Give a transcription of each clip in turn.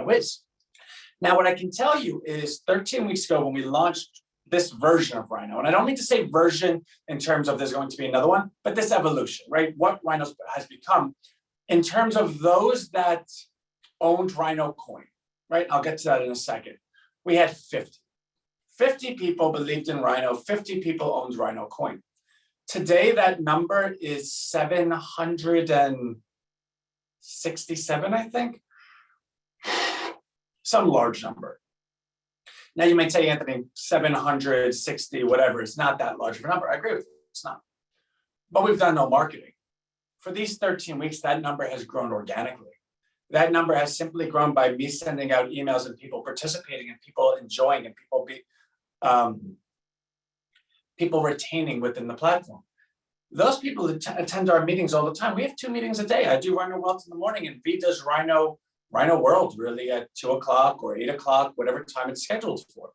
Rhino is. Now, what I can tell you is 13 weeks ago when we launched this version of Rhino, and I don't mean to say version in terms of there's going to be another one, but this evolution, right? What Rhino has become in terms of those that owned Rhinocoin, right? I'll get to that in a second. We had 50. 50 people believed in Rhino, 50 people owned Rhinocoin. Today, that number is 767, I think. Some large number. Now you might say, Anthony, 760, whatever. It's not that large of a number. I agree with you. It's not. But we've done no marketing. For these 13 weeks, that number has grown organically. That number has simply grown by me sending out emails and people participating and people enjoying and people retaining within the platform. Those people attend our meetings all the time. We have 2 meetings a day. I do Rhino Wealth in the morning, and V does Rhino World really at 2 o'clock or 8 o'clock, whatever time it's scheduled for.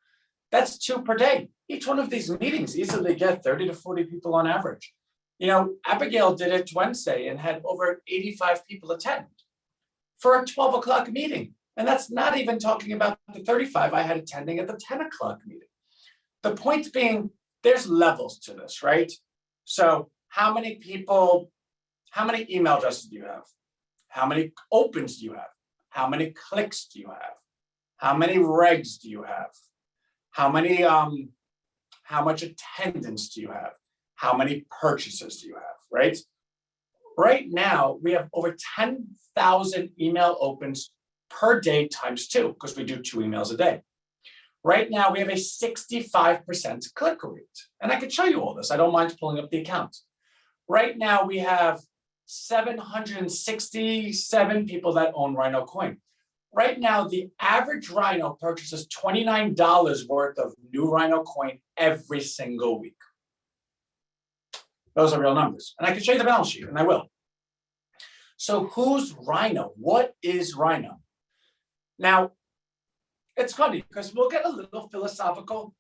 That's 2 per day. Each one of these meetings easily get 30 to 40 people on average. You know, Abigail did it Wednesday and had over 85 people attend for a 12 o'clock meeting. And that's not even talking about the 35 I had attending at the 10 o'clock meeting. The point being, there's levels to this, right? So how many email addresses do you have? How many opens do you have? How many clicks do you have? How many regs do you have? How much attendance do you have? How many purchases do you have, right? Right now, we have over 10,000 email opens per day times 2, because we do 2 emails a day. Right now, we have a 65% click rate. And I can show you all this. I don't mind pulling up the account. Right now, we have 767 people that own Rhinocoin. Right now, the average Rhino purchases $29 worth of new Rhinocoin every single week. Those are real numbers. And I can show you the balance sheet, and I will. So who's Rhino? What is Rhino? Now, it's funny because we'll get a little philosophical.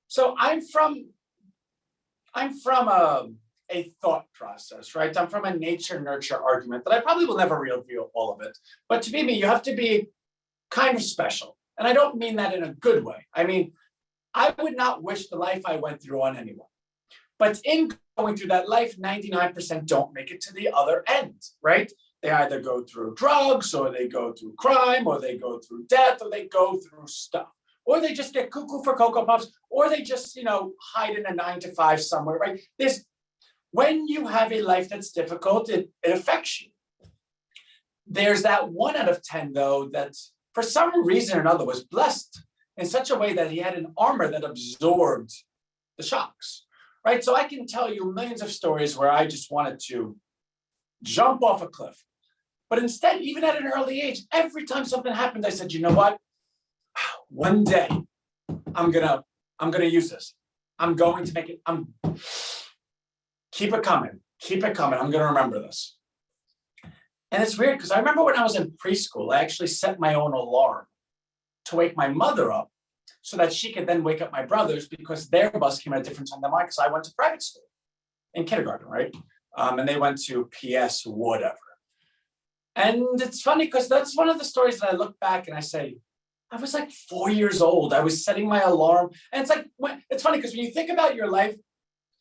So I'm from a thought process, right? I'm from a nature-nurture argument that I probably will never reveal all of it. But to be me, you have to be kind of special. And I don't mean that in a good way. I mean, I would not wish the life I went through on anyone. But in going through that life, 99% don't make it to the other end, right? They either go through drugs, or they go through crime, or they go through death, or they go through stuff. Or they just get cuckoo for Cocoa Puffs, or they just, hide in a 9-to-5 somewhere, right? When you have a life that's difficult, it affects you. There's that 1 out of 10, though, that for some reason or another was blessed in such a way that he had an armor that absorbed the shocks, right? So I can tell you millions of stories where I just wanted to jump off a cliff. But instead, even at an early age, every time something happened, I said, you know what? One day, I'm gonna use this. I'm going to make it. Keep it coming. Keep it coming. I'm gonna remember this. And it's weird because I remember when I was in preschool, I actually set my own alarm to wake my mother up so that she could then wake up my brothers, because their bus came at a different time than mine, because I went to private school in kindergarten, right? And they went to PS whatever. And it's funny because that's one of the stories that I look back and I say, I was like 4 years old. I was setting my alarm. And it's like, it's funny because when you think about your life,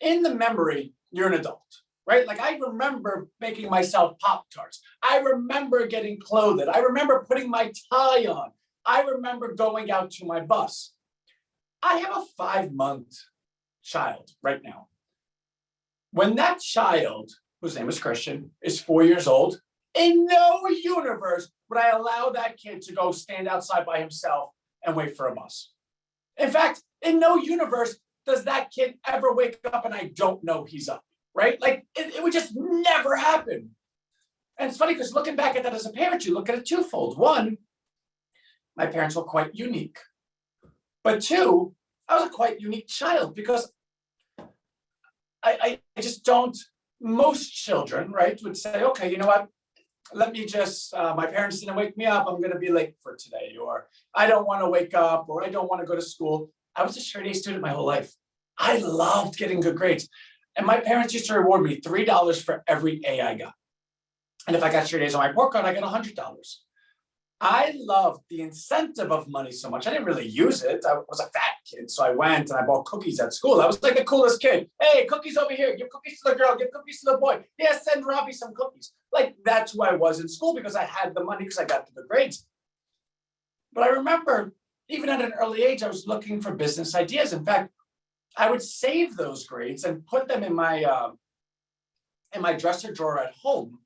in the memory, you're an adult, right? Like I remember making myself Pop-Tarts. I remember getting clothed. I remember putting my tie on. I remember going out to my bus. I have a 5-month child right now. When that child, whose name is Christian, is 4 years old, in no universe would I allow that kid to go stand outside by himself and wait for a bus. In fact, in no universe does that kid ever wake up and I don't know he's up, right? Like it would just never happen. And it's funny because looking back at that as a parent, you look at it twofold. One, my parents were quite unique. But 2, I was a quite unique child because I just don't, most children, right, would say, okay, you know what? Let me just, my parents didn't wake me up, I'm going to be late for today, or I don't want to wake up, or I don't want to go to school. I was a straight A student my whole life. I loved getting good grades. And my parents used to reward me $3 for every A I got. And if I got straight A's on my report card, I got $100. I loved the incentive of money so much. I didn't really use it. I was a fat kid, so I went and I bought cookies at school. I was like the coolest kid. Hey, cookies over here. Give cookies to the girl. Give cookies to the boy. Yeah, send Robbie some cookies. Like that's who I was in school because I had the money because I got the good grades. But I remember even at an early age, I was looking for business ideas. In fact, I would save those grades and put them in my dresser drawer at home.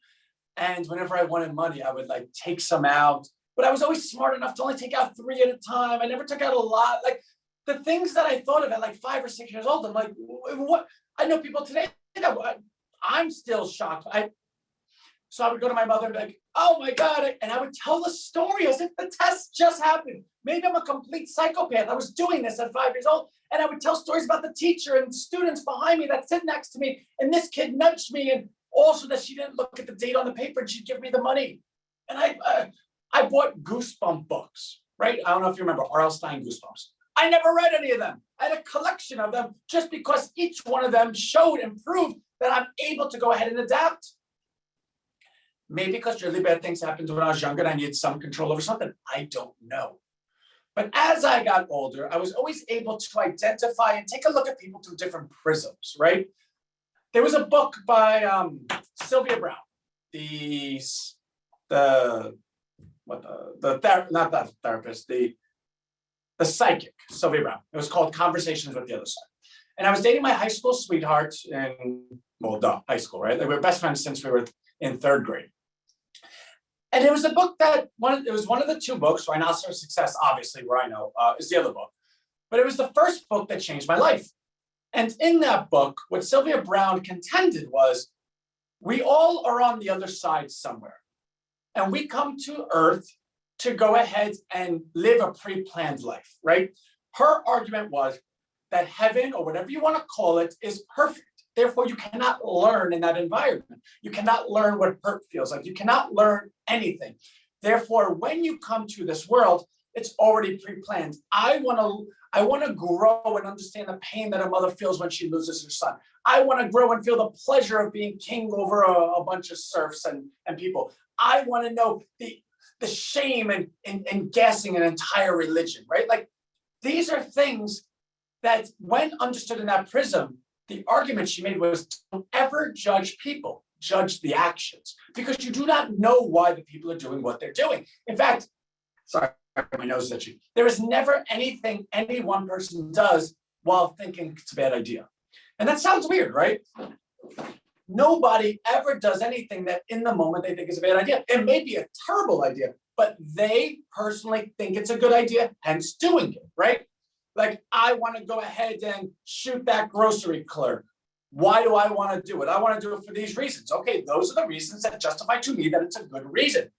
And whenever I wanted money, I would like take some out. But I was always smart enough to only take out 3 at a time. I never took out a lot. Like the things that I thought of at like 5 or 6 years old, I'm like, what? I know people today that I'm still shocked. So I would go to my mother and be like, oh my God. And I would tell the story as if the test just happened. Maybe I'm a complete psychopath. I was doing this at 5 years old. And I would tell stories about the teacher and students behind me that sit next to me. And this kid nudged me. And also that she didn't look at the date on the paper and she'd give me the money. And I bought Goosebump books, right? I don't know if you remember R.L. Stine Goosebumps. I never read any of them. I had a collection of them just because each one of them showed and proved that I'm able to go ahead and adapt. Maybe because really bad things happened when I was younger and I needed some control over something. I don't know. But as I got older, I was always able to identify and take a look at people through different prisms, right? There was a book by Sylvia Brown, the psychic, Sylvia Brown. It was called Conversations with the Other Side. And I was dating my high school sweetheart in, high school, right? Like we were best friends since we were in 3rd grade. And it was a book it was one of the 2 books, Rhinoceros Success, obviously, Rhino is the other book. But it was the first book that changed my life. And in that book, what Sylvia Brown contended was, we all are on the other side somewhere. And we come to Earth to go ahead and live a pre-planned life, right? Her argument was that heaven, or whatever you want to call it, is perfect. Therefore, you cannot learn in that environment. You cannot learn what hurt feels like. You cannot learn anything. Therefore, when you come to this world, it's already pre-planned. I want to grow and understand the pain that a mother feels when she loses her son. I want to grow and feel the pleasure of being king over a bunch of serfs and people. I want to know the shame and gassing an entire religion, right? Like these are things that when understood in that prism, the argument she made was, don't ever judge people, judge the actions, because you do not know why the people are doing what they're doing. In fact, sorry, my nose is itchy. There is never anything any one person does while thinking it's a bad idea. And that sounds weird, right? Nobody ever does anything that in the moment they think is a bad idea. It may be a terrible idea, but they personally think it's a good idea, hence doing it, right? Like, I want to go ahead and shoot that grocery clerk. Why do I want to do it? I want to do it for these reasons. Okay, those are the reasons that justify to me that it's a good reason.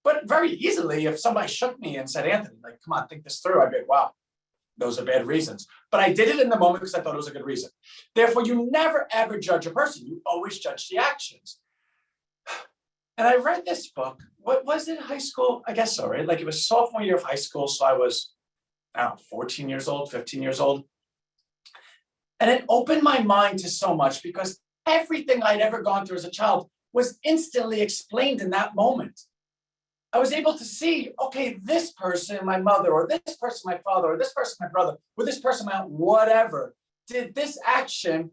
But very easily, if somebody shook me and said, Anthony, like, come on, think this through, I'd be like, wow, those are bad reasons. But I did it in the moment because I thought it was a good reason. Therefore, you never, ever judge a person. You always judge the actions. And I read this book. What was it in high school? I guess so, right? Like it was sophomore year of high school. So I was, 14 years old, 15 years old. And it opened my mind to so much because everything I'd ever gone through as a child was instantly explained in that moment. I was able to see, okay, this person, my mother, or this person, my father, or this person, my brother, or this person, my whatever, did this action.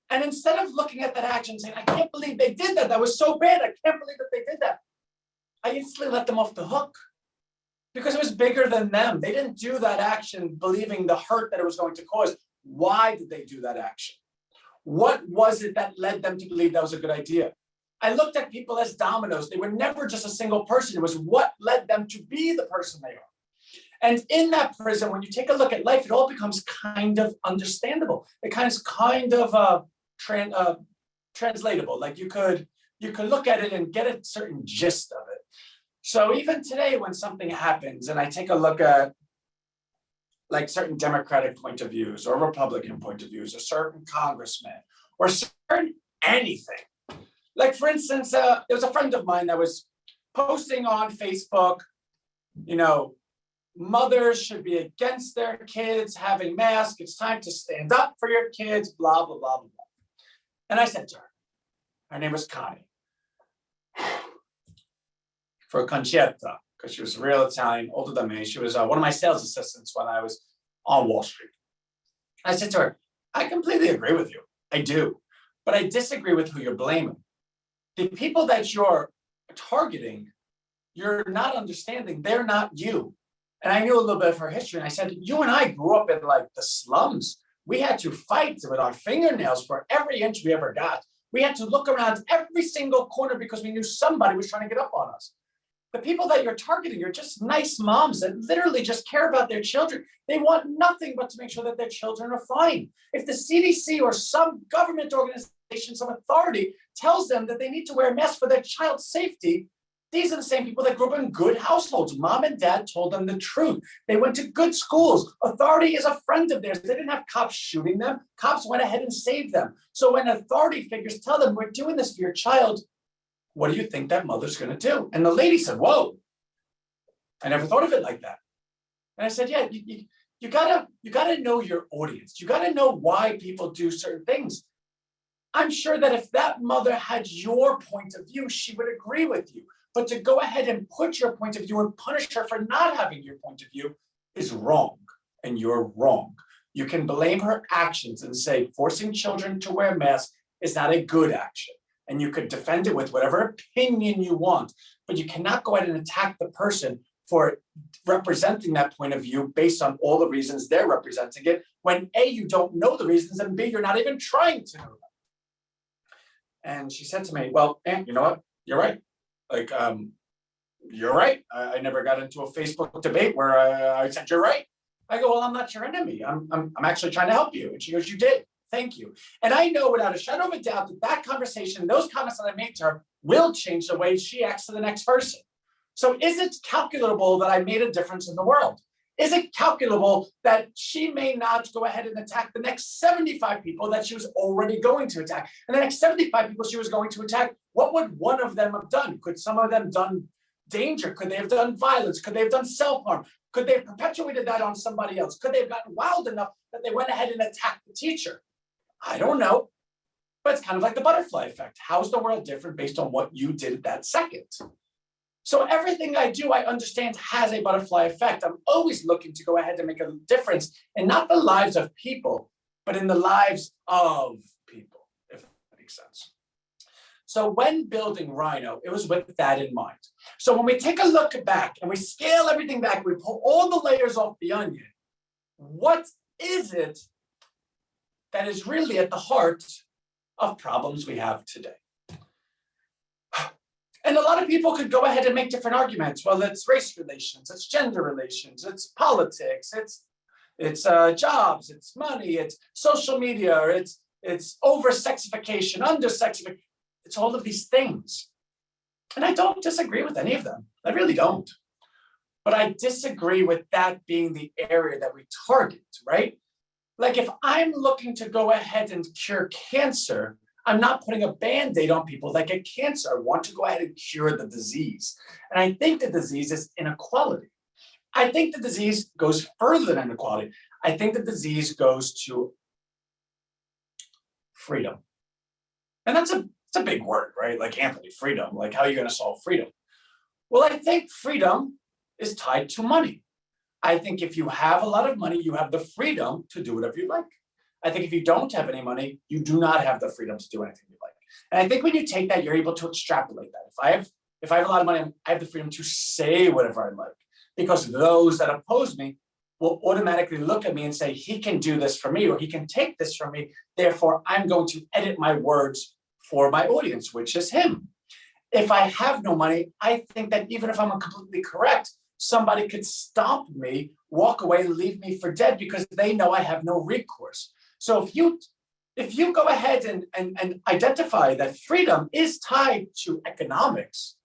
And instead of looking at that action saying, I can't believe they did that. That was so bad. I can't believe that they did that. I instantly let them off the hook because it was bigger than them. They didn't do that action believing the hurt that it was going to cause. Why did they do that action? What was it that led them to believe that was a good idea? I looked at people as dominoes. They were never just a single person. It was what led them to be the person they are. And in that prism, when you take a look at life, it all becomes kind of understandable. It kind of translatable. Like you could look at it and get a certain gist of it. So even today, when something happens and I take a look at like certain Democratic point of views or Republican point of views or certain congressmen or certain anything. Like for instance, there was a friend of mine that was posting on Facebook, mothers should be against their kids having masks. It's time to stand up for your kids, blah, blah, blah, blah, blah. And I said to her name was Connie, for Conchetta, because she was real Italian, older than me. She was one of my sales assistants when I was on Wall Street. I said to her, I completely agree with you. I do. But I disagree with who you're blaming. The people that you're targeting, you're not understanding. They're not you. And I knew a little bit of her history. And I said, you and I grew up in like the slums. We had to fight with our fingernails for every inch we ever got. We had to look around every single corner because we knew somebody was trying to get up on us. The people that you're targeting are just nice moms that literally just care about their children. They want nothing but to make sure that their children are fine. If the CDC or some government organization, some authority tells them that they need to wear a mask for their child's safety, these are the same people that grew up in good households. Mom and dad told them the truth. They went to good schools. Authority is a friend of theirs. They didn't have cops shooting them. Cops went ahead and saved them. So when authority figures tell them, we're doing this for your child, what do you think that mother's going to do? And the lady said, whoa, I never thought of it like that. And I said, yeah, you gotta know your audience. You gotta know why people do certain things. I'm sure that if that mother had your point of view, she would agree with you. But to go ahead and put your point of view and punish her for not having your point of view is wrong, and you're wrong. You can blame her actions and say forcing children to wear masks is not a good action. And you could defend it with whatever opinion you want, but you cannot go ahead and attack the person for representing that point of view based on all the reasons they're representing it, when A, you don't know the reasons, and B, you're not even trying to know them. And she said to me, well, Aunt, you know what? You're right. Like, you're right. I never got into a Facebook debate where I said, you're right. I go, well, I'm not your enemy. I'm actually trying to help you. And she goes, you did. Thank you. And I know without a shadow of a doubt that that conversation, those comments that I made to her will change the way she acts to the next person. So is it calculable that I made a difference in the world? Is it calculable that she may not go ahead and attack the next 75 people that she was already going to attack? And the next 75 people she was going to attack, what would one of them have done? Could some of them done danger? Could they have done violence? Could they have done self-harm? Could they have perpetuated that on somebody else? Could they have gotten wild enough that they went ahead and attacked the teacher? I don't know, but it's kind of like the butterfly effect. How's the world different based on what you did at that second? So everything I do, I understand has a butterfly effect. I'm always looking to go ahead and make a difference in not the lives of people, but in the lives of people, if that makes sense. So when building Rhino, it was with that in mind. So when we take a look back and we scale everything back, we pull all the layers off the onion, what is it that is really at the heart of problems we have today? And a lot of people could go ahead and make different arguments. Well, it's race relations, it's gender relations, it's politics, it's jobs, it's money, it's social media, it's over-sexification, under-sexification. It's all of these things. And I don't disagree with any of them. I really don't. But I disagree with that being the area that we target, right? Like if I'm looking to go ahead and cure cancer, I'm not putting a Band-Aid on people that get cancer. I want to go ahead and cure the disease. And I think the disease is inequality. I think the disease goes further than inequality. I think the disease goes to freedom. And it's a big word, right? Like Anthony, freedom. Like how are you going to solve freedom? Well, I think freedom is tied to money. I think if you have a lot of money, you have the freedom to do whatever you like. I think if you don't have any money, you do not have the freedom to do anything you like. And I think when you take that, you're able to extrapolate that. If I have a lot of money, I have the freedom to say whatever I like, because those that oppose me will automatically look at me and say, he can do this for me, or he can take this from me. Therefore, I'm going to edit my words for my audience, which is him. If I have no money, I think that even if I'm completely correct, somebody could stomp me, walk away, and leave me for dead because they know I have no recourse. So if you go ahead and identify that freedom is tied to economics,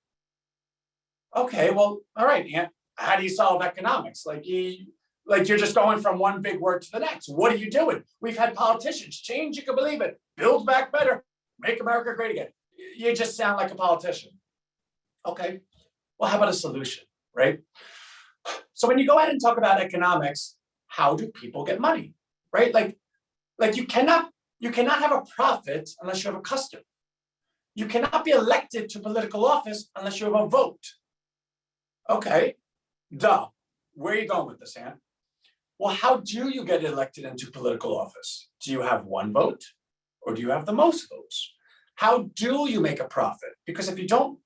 okay, well, all right, Ant, how do you solve economics? Like you're just going from one big word to the next. What are you doing? We've had politicians change, you can believe it, build back better, make America great again. You just sound like a politician. Okay, well, how about a solution, right? So when you go ahead and talk about economics, how do people get money, right? Like you cannot have a profit unless you have a customer. You cannot be elected to political office unless you have a vote. Okay, duh. Where are you going with this, Ann? Well, how do you get elected into political office? Do you have one vote or do you have the most votes? How do you make a profit? Because if you don't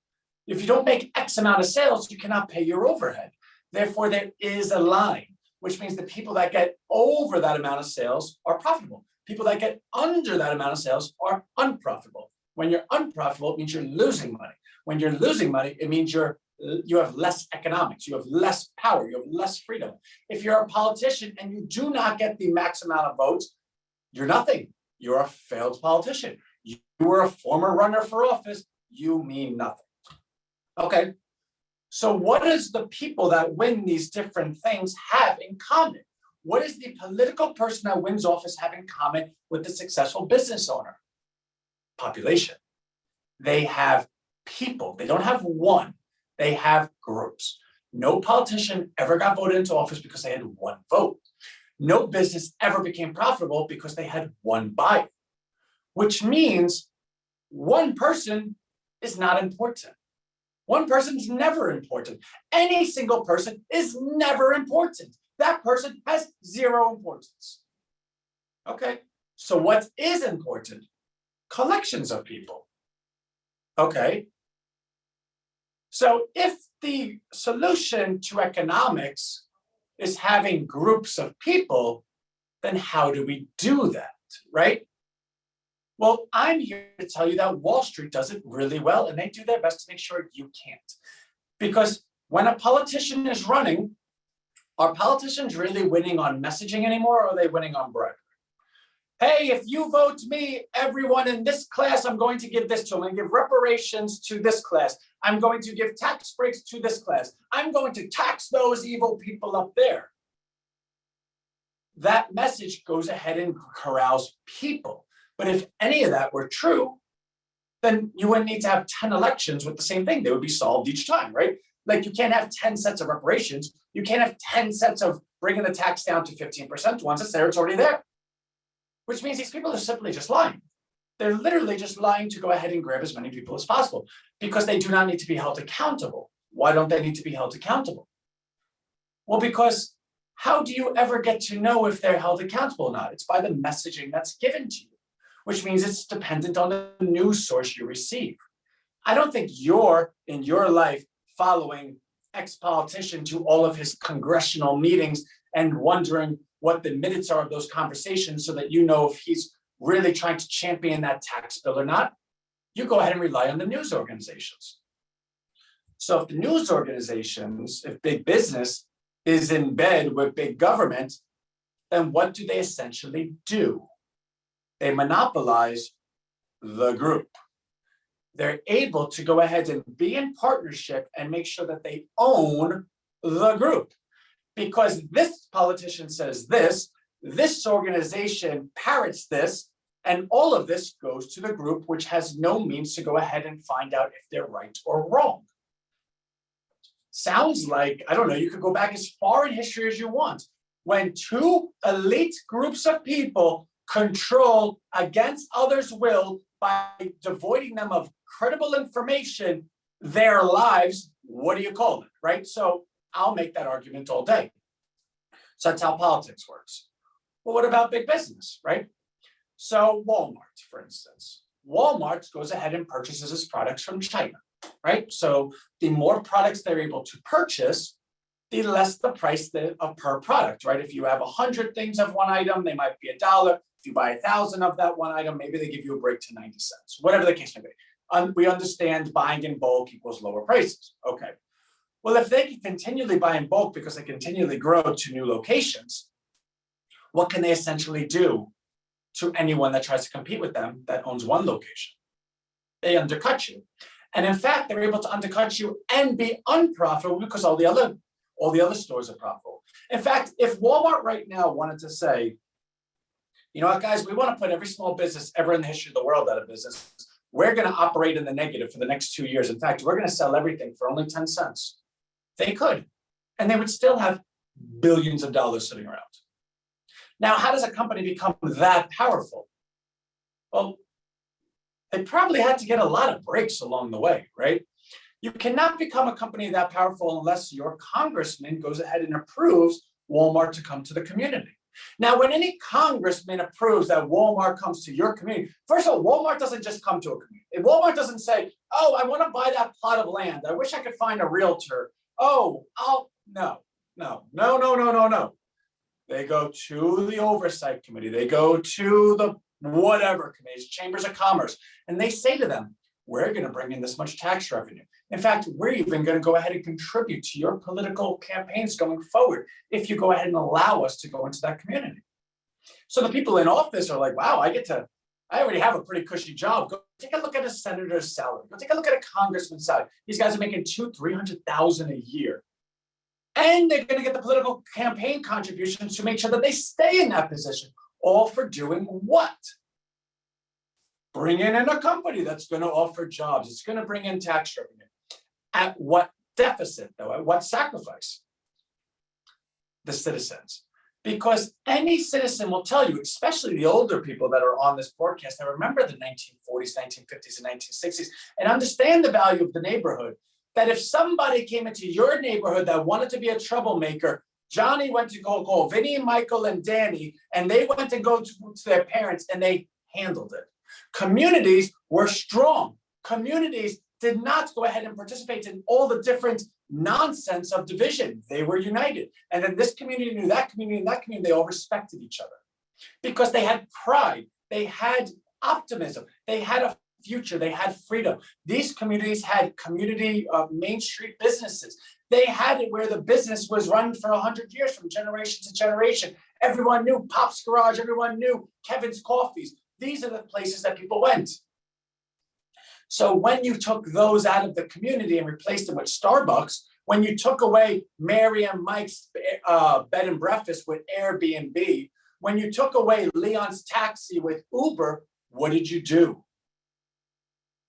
make X amount of sales, you cannot pay your overhead. Therefore, there is a line, which means the people that get over that amount of sales are profitable. People that get under that amount of sales are unprofitable. When you're unprofitable, it means you're losing money. When you're losing money, it means you have less economics, you have less power, you have less freedom. If you're a politician and you do not get the max amount of votes, you're nothing. You're a failed politician. You were a former runner for office, you mean nothing. Okay, so what does the people that win these different things have in common? What does the political person that wins office have in common with the successful business owner? Population. They have people. They don't have one. They have groups. No politician ever got voted into office because they had one vote. No business ever became profitable because they had one buyer, which means one person is not important. One person is never important. Any single person is never important. That person has zero importance. Okay, so what is important? Collections of people. Okay, so if the solution to economics is having groups of people, then how do we do that, right? Well, I'm here to tell you that Wall Street does it really well, and they do their best to make sure you can't. Because when a politician is running, are politicians really winning on messaging anymore, or are they winning on bribery? Hey, if you vote me, everyone in this class, I'm going to give this to them. I'm going to give reparations to this class. I'm going to give tax breaks to this class. I'm going to tax those evil people up there. That message goes ahead and corrals people. But if any of that were true, then you wouldn't need to have 10 elections with the same thing. They would be solved each time, right? Like you can't have 10 sets of reparations. You can't have 10 sets of bringing the tax down to 15%. Once it's there, it's already there. Which means these people are simply just lying. They're literally just lying to go ahead and grab as many people as possible because they do not need to be held accountable. Why don't they need to be held accountable? Well, because how do you ever get to know if they're held accountable or not? It's by the messaging that's given to you, which means it's dependent on the news source you receive. I don't think you're in your life following ex-politician to all of his congressional meetings and wondering what the minutes are of those conversations so that you know if he's really trying to champion that tax bill or not. You go ahead and rely on the news organizations. So if the news organizations, if big business is in bed with big government, then what do they essentially do? They monopolize the group. They're able to go ahead and be in partnership and make sure that they own the group. Because this politician says this organization parrots this, and all of this goes to the group, which has no means to go ahead and find out if they're right or wrong. Sounds like, I don't know, you could go back as far in history as you want. When two elite groups of people control against others' will by devoiding them of credible information, their lives, what do you call it, right? So I'll make that argument all day. So that's how politics works. Well, what about big business, right? So Walmart, for instance. Walmart goes ahead and purchases its products from China, right? So the more products they're able to purchase, the less the price of per product, right? If you have 100 things of one item, they might be $1. If you buy 1,000 of that one item, maybe they give you a break to 90 cents, whatever the case may be. We understand buying in bulk equals lower prices. Okay. Well, if they can continually buy in bulk because they continually grow to new locations, what can they essentially do to anyone that tries to compete with them that owns one location? They undercut you. And in fact, they're able to undercut you and be unprofitable because all the other stores are profitable. In fact, if Walmart right now wanted to say, you know what, guys, we want to put every small business ever in the history of the world out of business. We're going to operate in the negative for the next 2 years. In fact, we're going to sell everything for only 10 cents. They could, and they would still have billions of dollars sitting around. Now, how does a company become that powerful? Well, they probably had to get a lot of breaks along the way, right? You cannot become a company that powerful unless your congressman goes ahead and approves Walmart to come to the community. Now, when any congressman approves that Walmart comes to your community, first of all, Walmart doesn't just come to a community. Walmart doesn't say, oh, I want to buy that plot of land. I wish I could find a realtor. Oh, no. They go to the oversight committee. They go to the whatever committees, chambers of commerce, and they say to them, we're going to bring in this much tax revenue. In fact, we're even going to go ahead and contribute to your political campaigns going forward if you go ahead and allow us to go into that community. So the people in office are like, wow, I already have a pretty cushy job. Go take a look at a senator's salary. Go take a look at a congressman's salary. These guys are making $200,000-300,000 a year. And they're going to get the political campaign contributions to make sure that they stay in that position. All for doing what? Bringing in a company that's going to offer jobs. It's going to bring in tax revenue. At what deficit, though? At what sacrifice? The citizens. Because any citizen will tell you, especially the older people that are on this broadcast, that remember the 1940s, 1950s, and 1960s, and understand the value of the neighborhood, that if somebody came into your neighborhood that wanted to be a troublemaker, Johnny went to go call Vinny, Michael, and Danny, and they went to go to their parents, and they handled it. Communities were strong. Communities did not go ahead and participate in all the different nonsense of division. They were united. And then this community knew that community and that community, they all respected each other because they had pride. They had optimism. They had a future. They had freedom. These communities had community Main Street businesses. They had it where the business was run for 100 years from generation to generation. Everyone knew Pop's Garage. Everyone knew Kevin's Coffees. These are the places that people went. So when you took those out of the community and replaced them with Starbucks, when you took away Mary and Mike's bed and breakfast with Airbnb, when you took away Leon's taxi with Uber, what did you do?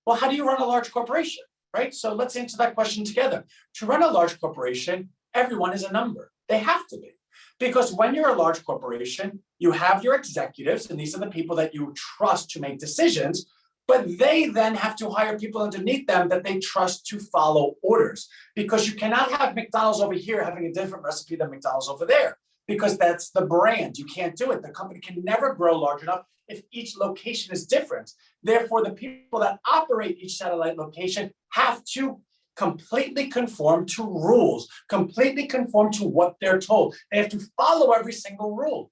Well, how do you run a large corporation, right? So let's answer that question together. To run a large corporation, everyone is a number. They have to be. Because when you're a large corporation, you have your executives, and these are the people that you trust to make decisions, but they then have to hire people underneath them that they trust to follow orders. Because you cannot have McDonald's over here having a different recipe than McDonald's over there, because that's the brand. You can't do it. The company can never grow large enough if each location is different. Therefore, the people that operate each satellite location have to completely conform to rules, completely conform to what they're told. They have to follow every single rule.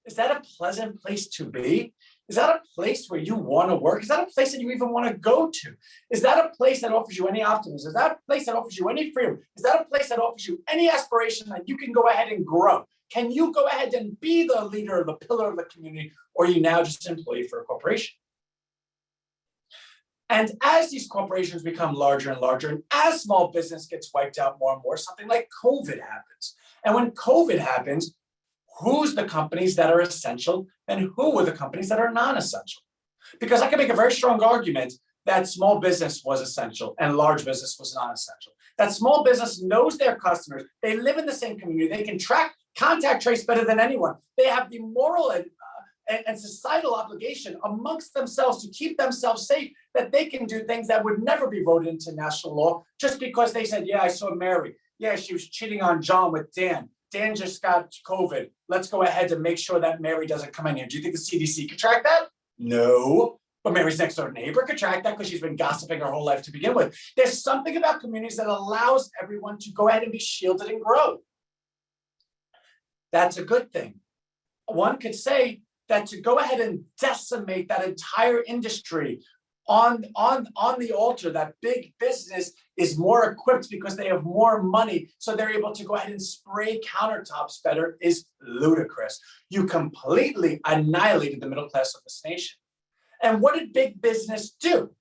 Is that a pleasant place to be? Is that a place where you want to work? Is that a place that you even want to go to? Is that a place that offers you any optimism? Is that a place that offers you any freedom? Is that a place that offers you any aspiration that you can go ahead and grow? Can you go ahead and be the leader, the pillar of the community, or are you now just an employee for a corporation? And as these corporations become larger and larger, and as small business gets wiped out more and more, something like COVID happens. And when COVID happens, who's the companies that are essential and who are the companies that are non-essential? Because I can make a very strong argument that small business was essential and large business was non-essential. That small business knows their customers. They live in the same community. They can track, contact trace better than anyone. They have the moral and societal obligation amongst themselves to keep themselves safe, that they can do things that would never be voted into national law just because they said, yeah, I saw Mary. Yeah, she was cheating on John with Dan. Dan just got COVID. Let's go ahead and make sure that Mary doesn't come in here. Do you think the CDC could track that? No. But Mary's next door neighbor could track that because she's been gossiping her whole life to begin with. There's something about communities that allows everyone to go ahead and be shielded and grow. That's a good thing. One could say that to go ahead and decimate that entire industry on the altar, that big business is more equipped because they have more money, so they're able to go ahead and spray countertops better, is ludicrous. You completely annihilated the middle class of this nation. And what did big business do?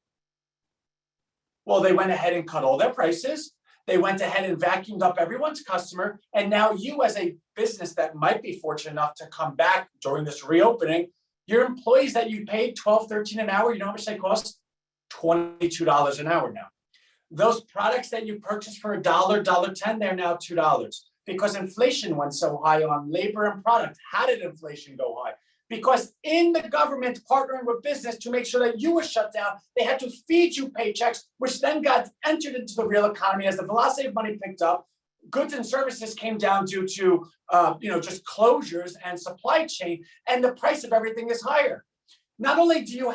Well, they went ahead and cut all their prices. They went ahead and vacuumed up everyone's customer. And now you, as a business that might be fortunate enough to come back during this reopening, your employees that you paid $12, $13 an hour, you know how much they cost? $22 an hour now. Those products that you purchased for $1, $1.10, they're now $2 because inflation went so high on labor and product. How did inflation go high? because in the government partnering with business to make sure that you were shut down, they had to feed you paychecks, which then got entered into the real economy as the velocity of money picked up. Goods and services came down due to just closures and supply chain, and the price of everything is higher. Not only do you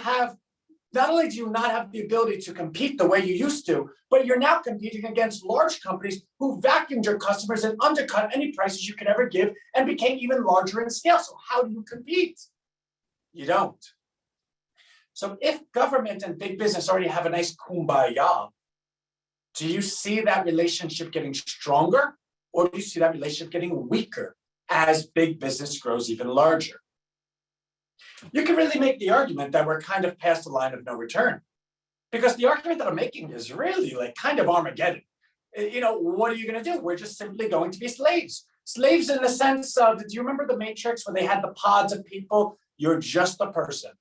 not have the ability to compete the way you used to, but you're now competing against large companies who vacuumed your customers and undercut any prices you could ever give and became even larger in scale. So how do you compete? You don't. So if government and big business already have a nice kumbaya, do you see that relationship getting stronger, or do you see that relationship getting weaker as big business grows even larger? You can really make the argument that we're kind of past the line of no return, because the argument that I'm making is really like kind of Armageddon. What are you going to do? We're just simply going to be slaves. Slaves in the sense of, do you remember the Matrix when they had the pods of people? You're just a person.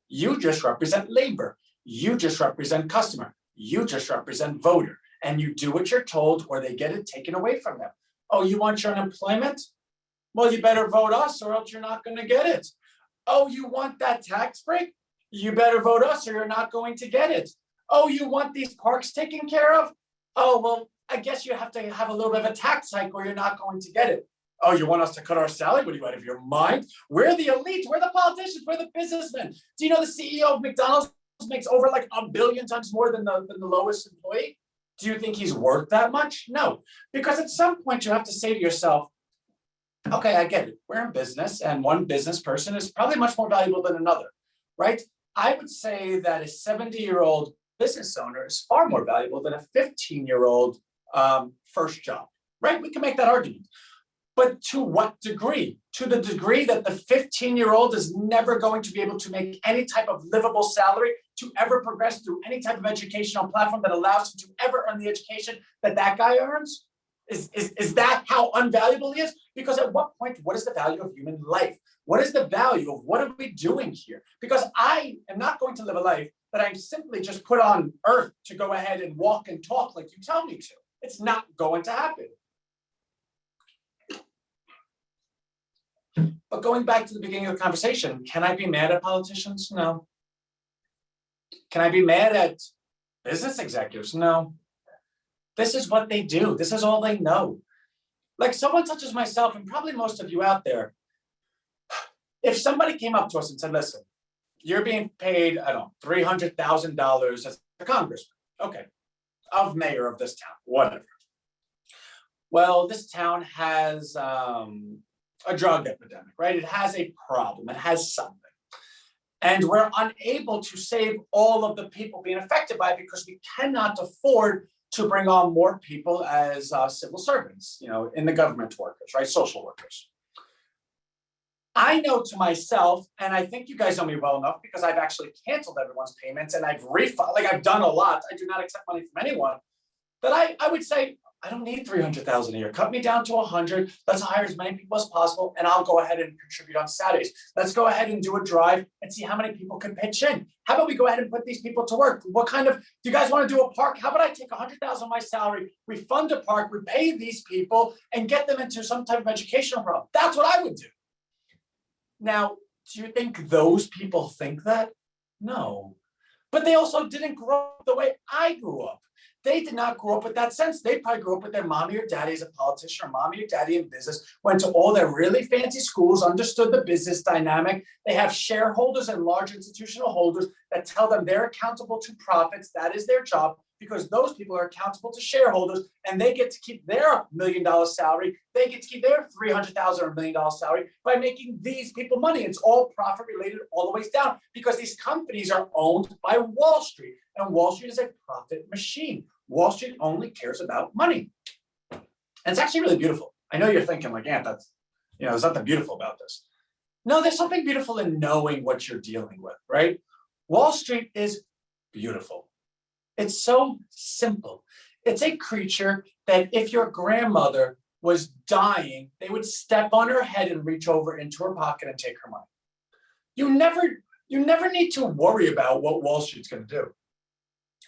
You just represent labor. You just represent customer. You just represent voter. And you do what you're told, or they get it taken away from them. Oh, you want your unemployment? Well, you better vote us or else you're not going to get it. Oh, you want that tax break? You better vote us or you're not going to get it. Oh, you want these parks taken care of? Oh, well, I guess you have to have a little bit of a tax hike or you're not going to get it. Oh, you want us to cut our salary? What are you out of your mind? We're the elite. We're the politicians. We're the businessmen. Do you know the CEO of McDonald's makes over like 1 billion times more than the lowest employee? Do you think he's worth that much? No, because at some point you have to say to yourself, okay, I get it. We're in business and one business person is probably much more valuable than another, right? I would say that a 70-year-old business owner is far more valuable than a 15-year-old first job, right? We can make that argument. But to what degree? To the degree that the 15-year-old is never going to be able to make any type of livable salary, to ever progress through any type of educational platform that allows him to ever earn the education that guy earns? Is that how unvaluable he is? Because at what point, what is the value of human life? What is the value of what are we doing here? Because I am not going to live a life that I'm simply just put on earth to go ahead and walk and talk like you tell me to. It's not going to happen. But going back to the beginning of the conversation, can I be mad at politicians? No. Can I be mad at business executives? No. This is what they do. This is all they know. Like someone such as myself, and probably most of you out there, if somebody came up to us and said, listen, you're being paid, I don't know, $300,000 as a congressman, okay, of mayor of this town, whatever. Well, this town has a drug epidemic, right? It has a problem. It has something. And we're unable to save all of the people being affected by it because we cannot afford to bring on more people as civil servants, in the government workers, right? Social workers. I know to myself, and I think you guys know me well enough because I've actually canceled everyone's payments and I've I've done a lot. I do not accept money from anyone. That I would say, I don't need $300,000 a year. Cut me down to 100. Let's hire as many people as possible, and I'll go ahead and contribute on Saturdays. Let's go ahead and do a drive and see how many people can pitch in. How about we go ahead and put these people to work? What kind of, do you guys want to do a park? How about I take 100,000 of my salary, we fund a park, we pay these people, and get them into some type of educational program? That's what I would do. Now, do you think those people think that? No. But they also didn't grow up the way I grew up. They did not grow up with that sense. They probably grew up with their mommy or daddy as a politician or mommy or daddy in business, went to all their really fancy schools, understood the business dynamic. They have shareholders and large institutional holders that tell them they're accountable to profits. That is their job, because those people are accountable to shareholders and they get to keep their $1 million salary. They get to keep their $300,000 or $1 million salary by making these people money. It's all profit related all the way down because these companies are owned by Wall Street, and Wall Street is a profit machine. Wall Street only cares about money. And it's actually really beautiful. I know you're thinking like, yeah, that's, there's nothing beautiful about this. No, there's something beautiful in knowing what you're dealing with, right? Wall Street is beautiful. It's so simple. It's a creature that if your grandmother was dying, they would step on her head and reach over into her pocket and take her money. You never need to worry about what Wall Street's going to do.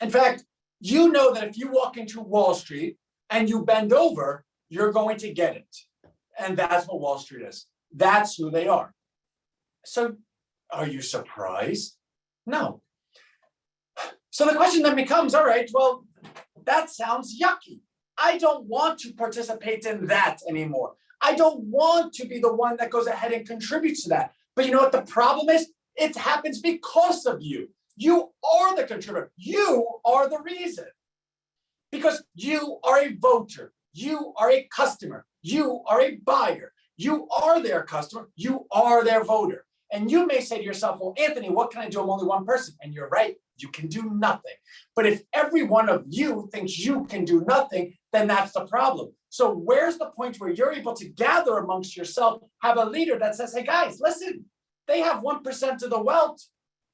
In fact, you know that if you walk into Wall Street and you bend over, you're going to get it. And that's what Wall Street is. That's who they are. So are you surprised? No. So the question then becomes, all right, well, that sounds yucky. I don't want to participate in that anymore. I don't want to be the one that goes ahead and contributes to that. But you know what the problem is? It happens because of you. You are the contributor. You are the reason. Because you are a voter. You are a customer. You are a buyer. You are their customer. You are their voter. And you may say to yourself, well, Anthony, what can I do? I'm only one person. And you're right. You can do nothing. But if every one of you thinks you can do nothing, then that's the problem. So where's the point where you're able to gather amongst yourself, have a leader that says, hey, guys, listen, they have 1% of the wealth.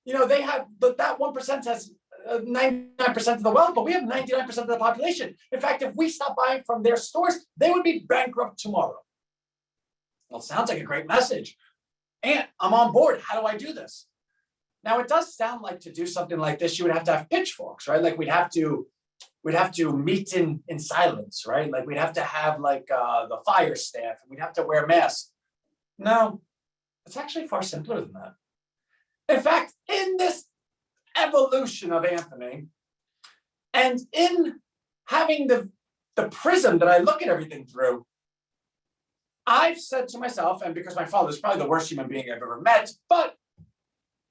You know, they have, but that 1% has 99% of the wealth, but we have 99% of the population. In fact, if we stop buying from their stores, they would be bankrupt tomorrow. Well, it sounds like a great message. And I'm on board. How do I do this? Now, it does sound like to do something like this, you would have to have pitchforks, right? Like we'd have to meet in silence, right? Like we'd have to have like the fire staff, and we'd have to wear masks. No, it's actually far simpler than that. In fact, in this evolution of Anthony, and in having the prism that I look at everything through, I've said to myself, and because my father is probably the worst human being I've ever met, but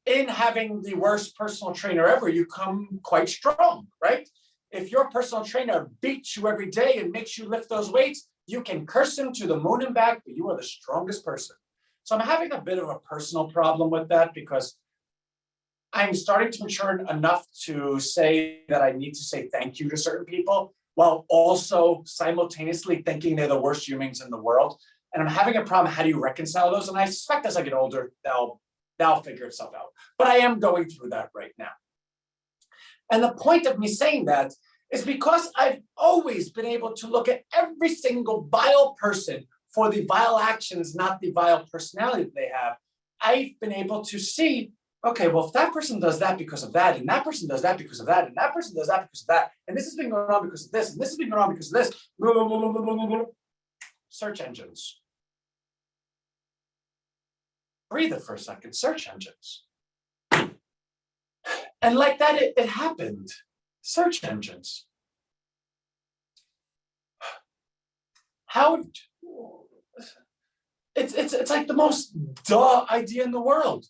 in having the worst personal trainer ever, you come quite strong, right? If your personal trainer beats you every day and makes you lift those weights, you can curse him to the moon and back, but you are the strongest person. So I'm having a bit of a personal problem with that because I'm starting to mature enough to say that I need to say thank you to certain people while also simultaneously thinking they're the worst humans in the world. And I'm having a problem. How do you reconcile those? And I suspect as I get older, that'll figure itself out. But I am going through that right now. And the point of me saying that is because I've always been able to look at every single vile person for the vile actions, not the vile personality that they have. I've been able to see, okay, well, if that person does that because of that, and that person does that because of that, and that person does that because of that, and this has been going on because of this, and this has been going on because of this, blah, blah, blah, blah, blah, blah, blah. Search engines. Breathe it for a second. Search engines. And like that, it happened. Search engines. How? It's like the most duh idea in the world.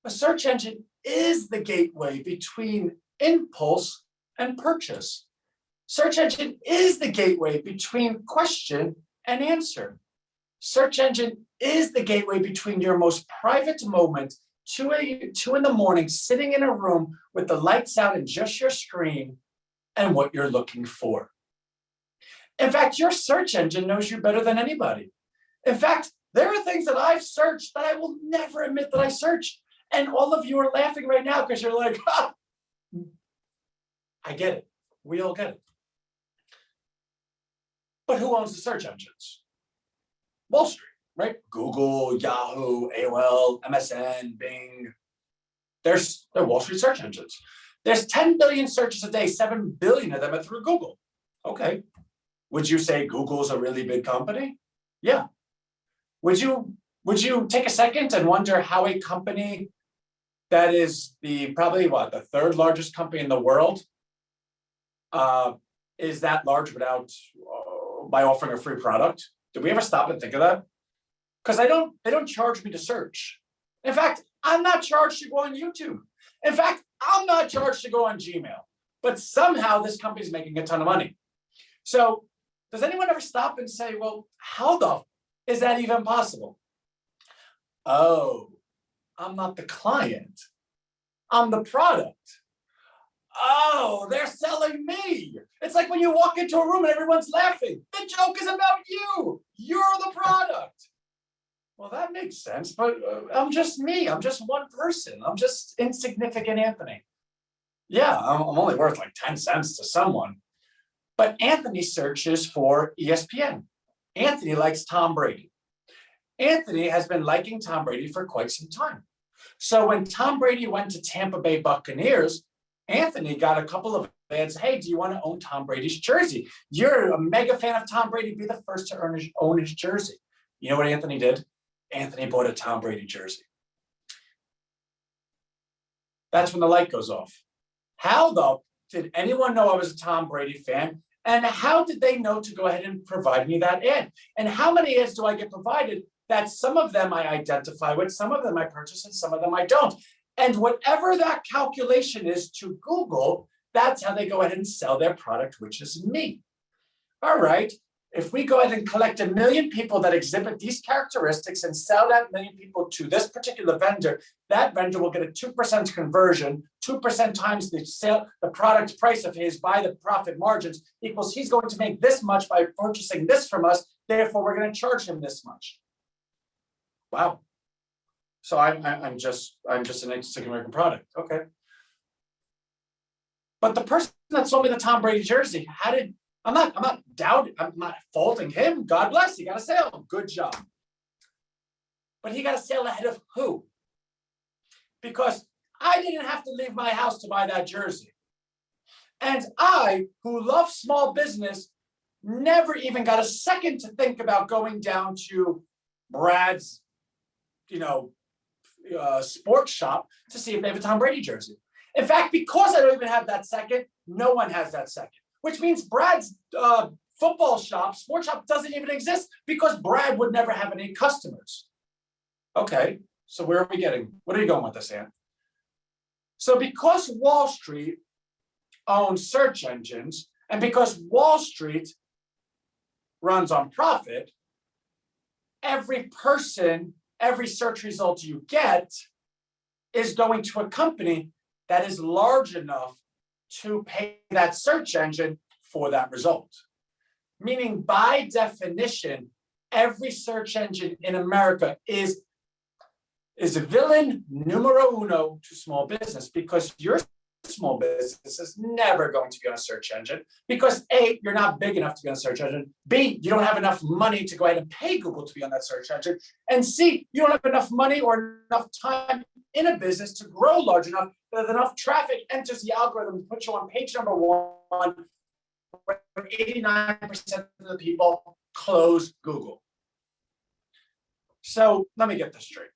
A search engine is the gateway between impulse and purchase. Search engine is the gateway between question and answer. Search engine is the gateway between your most private moment, 2 in the morning, sitting in a room with the lights out and just your screen, and what you're looking for. In fact, your search engine knows you better than anybody. In fact, there are things that I've searched that I will never admit that I searched. And all of you are laughing right now because you're like, ha, I get it. We all get it. But who owns the search engines? Wall Street, right? Google, Yahoo, AOL, MSN, Bing. They're Wall Street search engines. There's 10 billion searches a day, 7 billion of them are through Google. Okay. Would you say Google's a really big company? Yeah. Would you take a second and wonder how a company that is probably the third largest company in the world is that large without by offering a free product? Did we ever stop and think of that? Because they don't charge me to search. In fact, I'm not charged to go on YouTube. In fact, I'm not charged to go on Gmail. But somehow this company's making a ton of money. So does anyone ever stop and say, well, how the is that even possible? Oh, I'm not the client. I'm the product. Oh, they're selling me. It's like when you walk into a room and everyone's laughing. The joke is about you. You're the product. Well, that makes sense, but I'm just me. I'm just one person. I'm just insignificant Anthony. Yeah, I'm only worth like 10 cents to someone. But Anthony searches for ESPN. Anthony likes Tom Brady. Anthony has been liking Tom Brady for quite some time. So when Tom Brady went to Tampa Bay Buccaneers, Anthony got a couple of ads. Hey, do you want to own Tom Brady's jersey? You're a mega fan of Tom Brady. Be the first to own his jersey. You know what Anthony did? Anthony bought a Tom Brady jersey. That's when the light goes off. How, though, did anyone know I was a Tom Brady fan? And how did they know to go ahead and provide me that ad? And how many ads do I get provided that some of them I identify with, some of them I purchase, and some of them I don't? And whatever that calculation is to Google, that's how they go ahead and sell their product, which is me. All right. If we go ahead and collect 1 million people that exhibit these characteristics and sell that 1 million people to this particular vendor, that vendor will get a 2% conversion, 2% times the sale, the product price of his by the profit margins equals he's going to make this much by purchasing this from us. Therefore, we're going to charge him this much. Wow. So I'm just an Mexican American product. Okay. But the person that sold me the Tom Brady jersey, I'm not doubting, I'm not faulting him. God bless, he got a sale. Good job. But he got a sale ahead of who? Because I didn't have to leave my house to buy that jersey. And I, who love small business, never even got a second to think about going down to Brad's, sports shop to see if they have a Tom Brady jersey. In fact, because I don't even have that second, no one has that second. Which means Brad's football shop, sports shop doesn't even exist because Brad would never have any customers. Okay, so where are we getting? What are you going with this, Ann? So because Wall Street owns search engines and because Wall Street runs on profit, every person, every search result you get is going to a company that is large enough to pay that search engine for that result. Meaning, by definition, every search engine in America is a villain numero uno to small business because your small business is never going to be on a search engine because A, you're not big enough to be on a search engine. B, you don't have enough money to go ahead and pay Google to be on that search engine. And C, you don't have enough money or enough time in a business to grow large enough that enough traffic enters the algorithm to put you on page number 1 where 89% of the people close Google. So let me get this straight.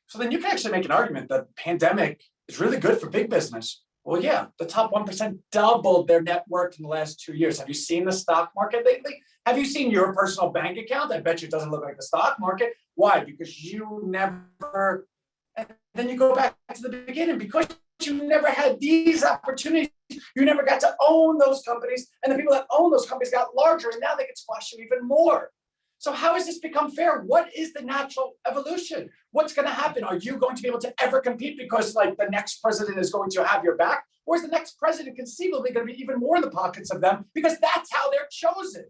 So then you can actually make an argument that the pandemic is really good for big business. Well, yeah, the top 1% doubled their net worth in the last 2 years. Have you seen the stock market lately? Have you seen your personal bank account? I bet you it doesn't look like the stock market. Why? Because you never, and then you go back to the beginning, because you never had these opportunities. You never got to own those companies, and the people that own those companies got larger, and now they can squash you even more. So how has this become fair? What is the natural evolution? What's going to happen? Are you going to be able to ever compete because like the next president is going to have your back? Or is the next president conceivably going to be even more in the pockets of them because that's how they're chosen?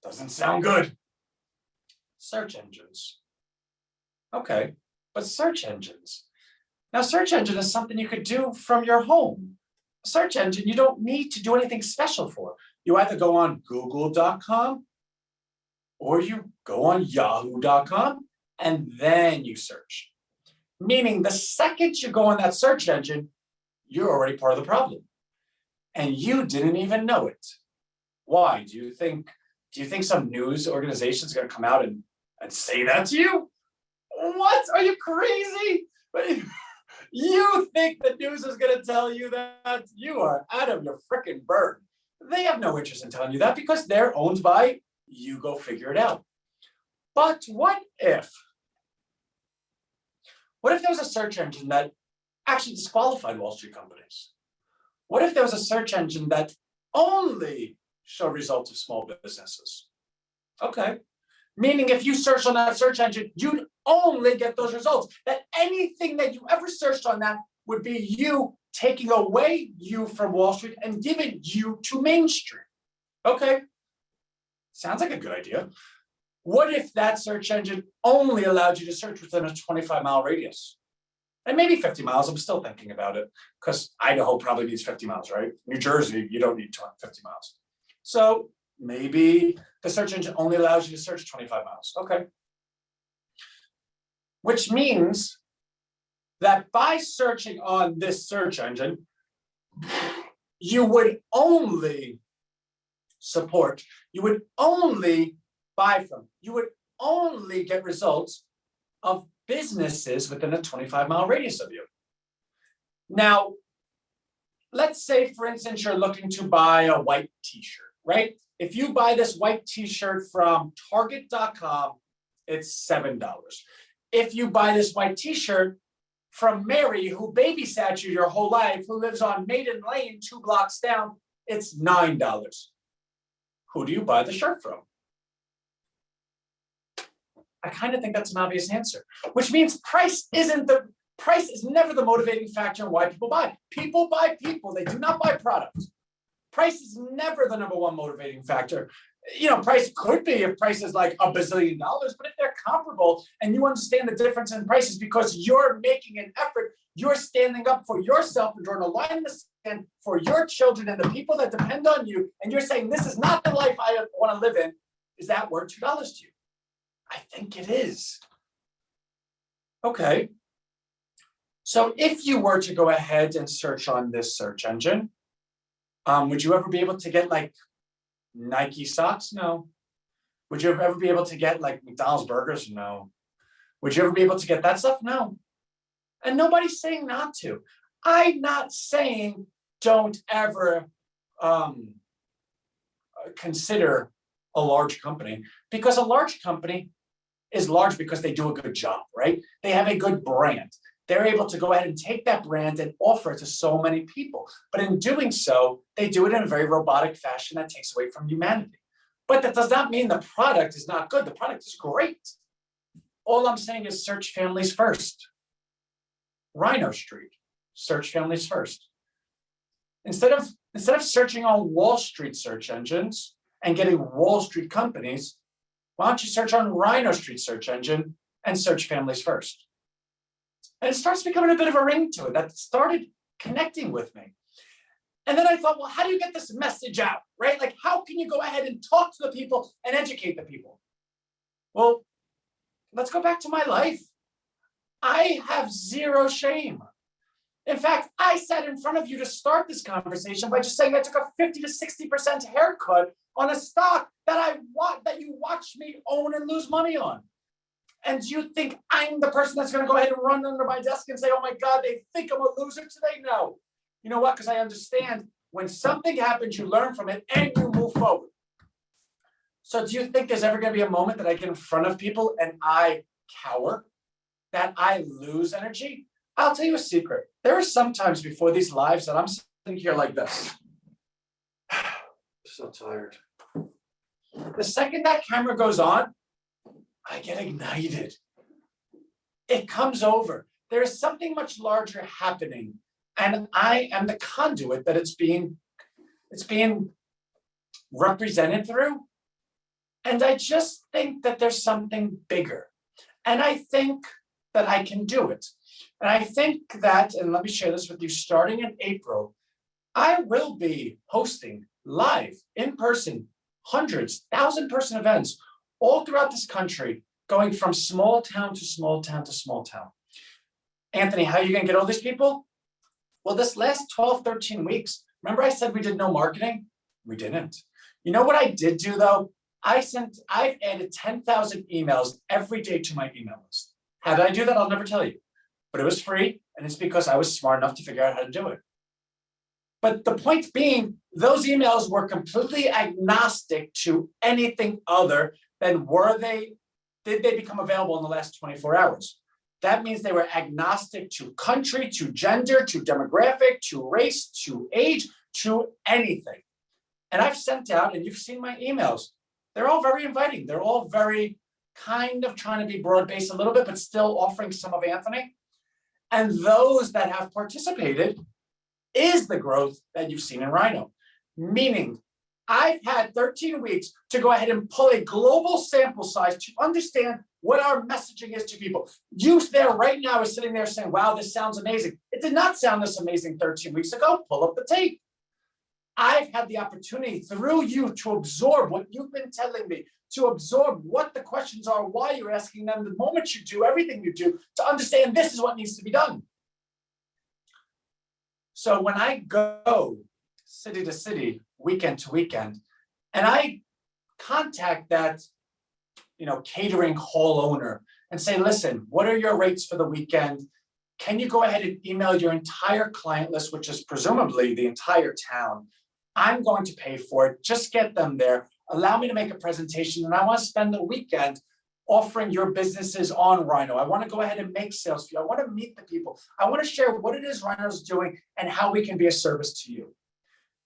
Doesn't sound good. Search engines. Okay, but search engines. Now, search engine is something you could do from your home. A search engine you don't need to do anything special for. You either go on google.com or you go on yahoo.com and then you search. Meaning the second you go on that search engine, you're already part of the problem. And you didn't even know it. Why? Do you think some news organization is going to come out and say that to you? What? Are you crazy? You think the news is going to tell you that? You are out of your freaking bird. They have no interest in telling you that because they're owned by, you go figure it out. But what if there was a search engine that actually disqualified Wall Street companies? What if there was a search engine that only showed results of small businesses? Okay. Meaning if you search on that search engine, you'd only get those results. That anything that you ever searched on that would be you taking away you from Wall Street and giving you to Main Street. Okay. Sounds like a good idea. What if that search engine only allowed you to search within a 25-mile radius? And maybe 50 miles, I'm still thinking about it, because Idaho probably needs 50 miles, right? New Jersey, you don't need 50 miles. So maybe the search engine only allows you to search 25 miles. Okay. Which means that by searching on this search engine, you would only support, you would only buy from, you would only get results of businesses within a 25-mile radius of you. Now, let's say, for instance, you're looking to buy a white t-shirt, right? If you buy this white t-shirt from Target.com, it's $7. If you buy this white t-shirt from Mary, who babysat you your whole life, who lives on Maiden Lane, 2 blocks down, it's $9. Who do you buy the shirt from? I kind of think that's an obvious answer, which means price is never the motivating factor in why people buy. People buy people, they do not buy products. Price is never the number one motivating factor. Price could be if price is like $1 bazillion, but if they're comparable and you understand the difference in prices because you're making an effort, you're standing up for yourself and drawing a line in the sand for your children and the people that depend on you, and you're saying, this is not the life I want to live in, is that worth $2 to you? I think it is. Okay. So if you were to go ahead and search on this search engine, would you ever be able to get like Nike socks? No. Would you ever be able to get like McDonald's burgers? No. Would you ever be able to get that stuff? No. And nobody's saying not to. I'm not saying don't ever consider a large company, because a large company is large because they do a good job, right? They have a good brand. They're able to go ahead and take that brand and offer it to so many people. But in doing so, they do it in a very robotic fashion that takes away from humanity. But that does not mean the product is not good. The product is great. All I'm saying is search families first. Rhino Street, search families first. Instead of searching on Wall Street search engines and getting Wall Street companies, why don't you search on Rhino Street search engine and search families first? And it starts becoming a bit of a ring to it. That started connecting with me. And then I thought, well, how do you get this message out, right? Like, how can you go ahead and talk to the people and educate the people? Well, let's go back to my life. I have zero shame. In fact, I sat in front of you to start this conversation by just saying I took a 50 to 60% haircut on a stock that you watched me own and lose money on. And you think I'm the person that's going to go ahead and run under my desk and say, oh my God, they think I'm a loser today? No. You know what? Because I understand when something happens, you learn from it and you move forward. So do you think there's ever going to be a moment that I get in front of people and I cower, that I lose energy? I'll tell you a secret. There are some times before these lives that I'm sitting here like this. So tired. The second that camera goes on, I get ignited. It comes over. There is something much larger happening, and I am the conduit that it's being represented through. And I just think that there's something bigger, and I think that I can do it. And I think that, and let me share this with you, starting in April, I will be hosting live, in person, hundreds, 1,000-person events all throughout this country, going from small town to small town to small town. Anthony, how are you going to get all these people? Well, this last 12, 13 weeks, remember I said we did no marketing? We didn't. You know what I did do, though? I've added 10,000 emails every day to my email list. How did I do that? I'll never tell you. But it was free, and it's because I was smart enough to figure out how to do it. But the point being, those emails were completely agnostic to anything other than did they become available in the last 24 hours? That means they were agnostic to country, to gender, to demographic, to race, to age, to anything. And I've sent out, and you've seen my emails, they're all very inviting. They're all very kind of trying to be broad-based a little bit, but still offering some of Anthony. And those that have participated is the growth that you've seen in Rhino. Meaning, I've had 13 weeks to go ahead and pull a global sample size to understand what our messaging is to people. You there right now is sitting there saying, wow, this sounds amazing. It did not sound this amazing 13 weeks ago. Pull up the tape. I've had the opportunity through you to absorb what you've been telling me, to absorb what the questions are, why you're asking them, the moment you do, everything you do, to understand this is what needs to be done. So when I go city to city, weekend to weekend, and I contact that, catering hall owner and say, listen, what are your rates for the weekend? Can you go ahead and email your entire client list, which is presumably the entire town? I'm going to pay for it. Just get them there. Allow me to make a presentation. And I want to spend the weekend offering your businesses on Rhino. I want to go ahead and make sales for you. I want to meet the people. I want to share what it is Rhino's doing and how we can be a service to you.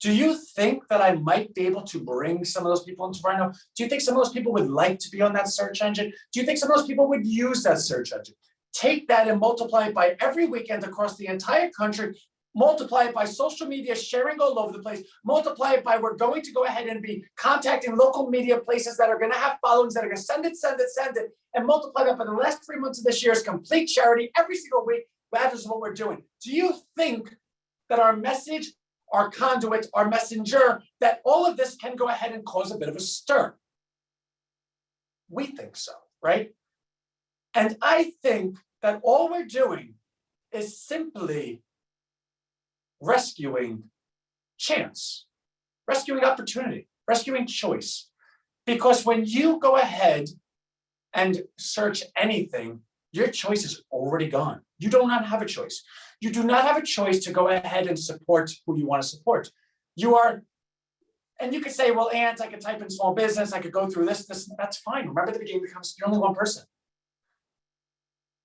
Do you think that I might be able to bring some of those people into Rhino? Do you think some of those people would like to be on that search engine? Do you think some of those people would use that search engine? Take that and multiply it by every weekend across the entire country. Multiply it by social media sharing all over the place. Multiply it by we're going to go ahead and be contacting local media places that are going to have followings that are going to send it, and multiply that by the last 3 months of this year's complete charity every single week. That is what we're doing. Do you think that our message, our conduit, our messenger, that all of this can go ahead and cause a bit of a stir? We think so, right? And I think that all we're doing is simply rescuing chance, rescuing opportunity, rescuing choice. Because when you go ahead and search anything, your choice is already gone. You do not have a choice. You do not have a choice to go ahead and support who you want to support. And you could say, well, Ant, I could type in small business, I could go through this, that's fine. Remember, the beginning becomes you're only one person.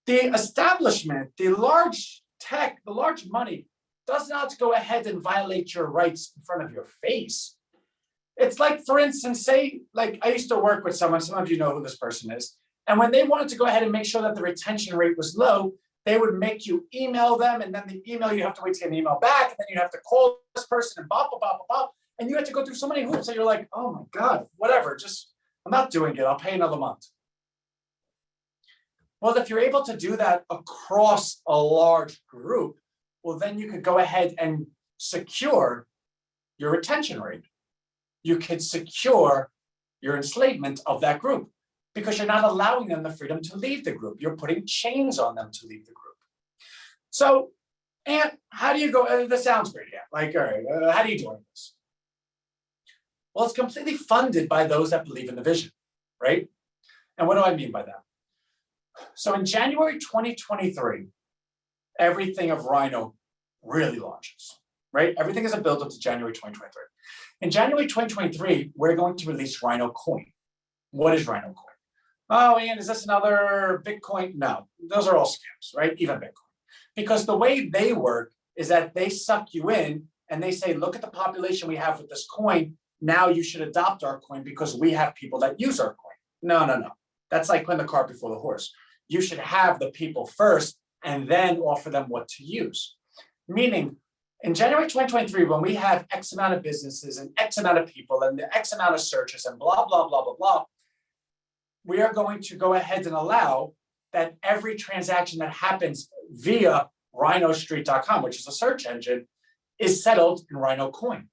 The establishment, the large tech, the large money does not go ahead and violate your rights in front of your face. It's like, for instance, say, like I used to work with someone, some of you know who this person is, and when they wanted to go ahead and make sure that the retention rate was low, they would make you email them, and then the email, you have to wait to get an email back, and then you have to call this person and blah, blah, blah, blah, blah, and you have to go through so many hoops that you're like, oh my God, whatever, I'm not doing it, I'll pay another month. Well, if you're able to do that across a large group, well, then you could go ahead and secure your retention rate. You could secure your enslavement of that group because you're not allowing them the freedom to leave the group. You're putting chains on them to leave the group. So, Ant, how do you go? This sounds great, yeah. Like, all right, how do you do this? Well, it's completely funded by those that believe in the vision, right? And what do I mean by that? So in January 2023, everything of Rhino really launches, right? Everything is a build up to January 2023. In January 2023, we're going to release Rhinocoin. What is Rhinocoin? Oh, Ian, is this another Bitcoin? No, those are all scams, right? Even Bitcoin. Because the way they work is that they suck you in and they say, look at the population we have with this coin. Now you should adopt our coin because we have people that use our coin. No. That's like putting the cart before the horse. You should have the people first and then offer them what to use. Meaning, in January 2023, when we have X amount of businesses and X amount of people and the X amount of searches and blah, blah, blah, blah, blah, we are going to go ahead and allow that every transaction that happens via rhinostreet.com, which is a search engine, is settled in Rhinocoin.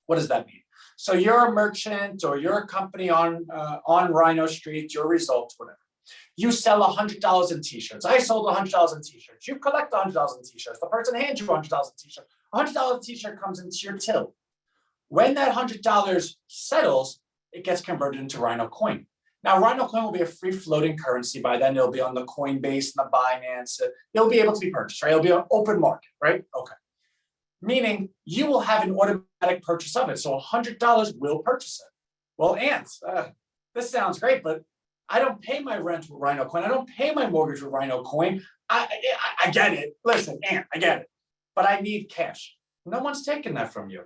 What does that mean? So you're a merchant or you're a company on Rhino Street, your results, whatever. You sell $100 in t-shirts. I sold $100 in t-shirts. You collect $100 in t-shirts. The person hands you $100 in t-shirt. $100 t-shirt comes into your till. When that $100 settles, it gets converted into Rhinocoin. Now, Rhinocoin will be a free floating currency by then. It'll be on the Coinbase and the Binance. It'll be able to be purchased, right? It'll be an open market, right? Okay. Meaning you will have an automatic purchase of it. So $100 will purchase it. Well, Ant, this sounds great, but I don't pay my rent with Rhinocoin. I don't pay my mortgage with Rhinocoin. I get it. Listen, Ant, I get it. But I need cash. No one's taking that from you.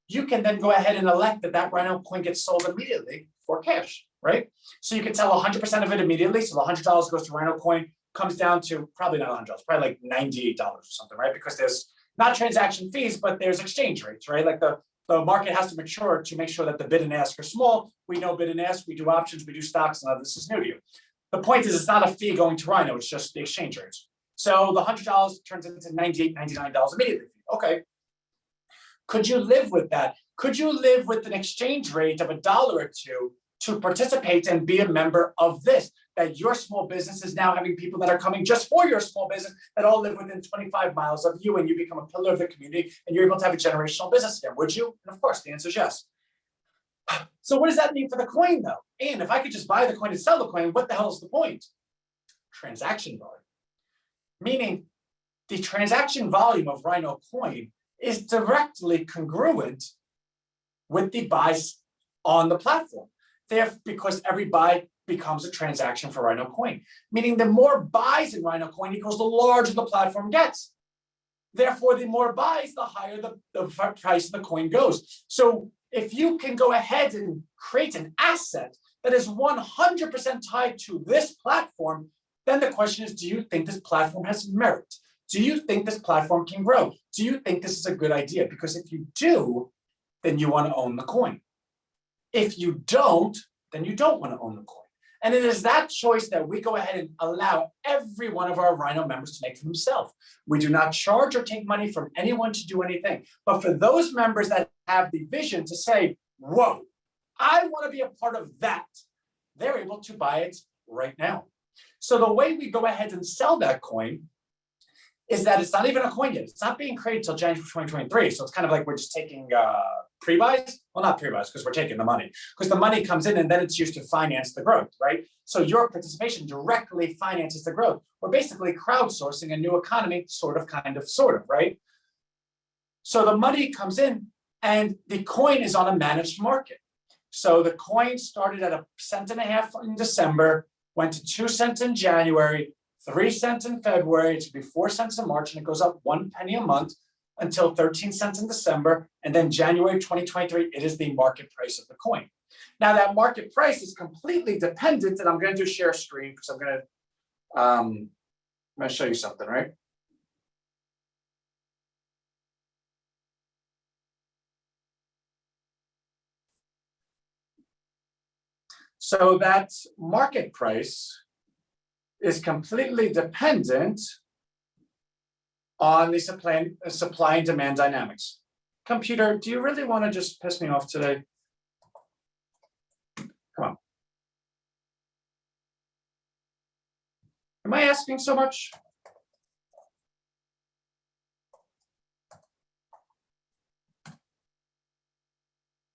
You can then go ahead and elect that Rhinocoin gets sold immediately for cash, right? So you can sell 100% of it immediately. So the $100 goes to Rhinocoin, comes down to probably not $100, probably like $98 or something, right? Because there's not transaction fees, but there's exchange rates, right? Like the market has to mature to make sure that the bid and ask are small. We know bid and ask, we do options, we do stocks, and this is new to you. The point is it's not a fee going to Rhino, it's just the exchange rates. So the $100 turns into $98, $99 immediately. Okay. Could you live with that? Could you live with an exchange rate of $1 or $2 to participate and be a member of this? That your small business is now having people that are coming just for your small business that all live within 25 miles of you, and you become a pillar of the community and you're able to have a generational business again. Would you? And of course, the answer is yes. So what does that mean for the coin though? And if I could just buy the coin and sell the coin, what the hell is the point? Transaction volume. Meaning the transaction volume of Rhino coin is directly congruent with the buys on the platform. Therefore, because every buy becomes a transaction for Rhino coin, meaning the more buys in Rhino coin equals the larger the platform gets. Therefore, the more buys, the higher the price of the coin goes. So if you can go ahead and create an asset that is 100% tied to this platform, then the question is, do you think this platform has merit? Do you think this platform can grow? Do you think this is a good idea? Because if you do, then you want to own the coin. If you don't, then you don't want to own the coin. And it is that choice that we go ahead and allow every one of our Rhino members to make for themselves. We do not charge or take money from anyone to do anything. But for those members that have the vision to say, whoa, I want to be a part of that, they're able to buy it right now. So the way we go ahead and sell that coin is that it's not even a coin yet. It's not being created until January 2023. So it's kind of like we're just taking pre-buys. Well, not pre-buys because we're taking the money. Because the money comes in and then it's used to finance the growth, right? So your participation directly finances the growth. We're basically crowdsourcing a new economy, sort of, right? So the money comes in and the coin is on a managed market. So the coin started at 1.5 cents in December, went to 2 cents in January, 3 cents in February, it should be 4 cents in March, and it goes up 1 penny a month until 13 cents in December. And then January 2023, it is the market price of the coin. Now that market price is completely dependent, and I'm going to do share screen because I'm going to show you something, right? So that market price is completely dependent on the supply and demand dynamics. Computer, do you really want to just piss me off today? Come on. Am I asking so much?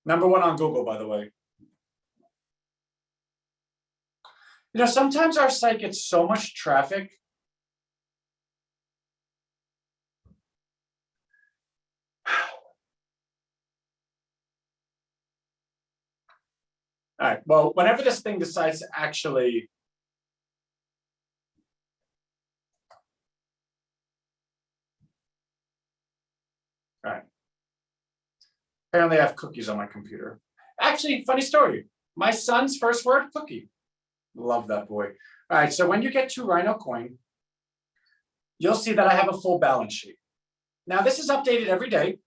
Number 1 on Google, by the way. You know, sometimes our site gets so much traffic. All right, well, whenever this thing decides to actually all right. Apparently I have cookies on my computer. Actually, funny story. My son's first word, cookie. Love that boy. All right, so when you get to Rhino coin, you'll see that I have a full balance sheet. Now, this is updated every day.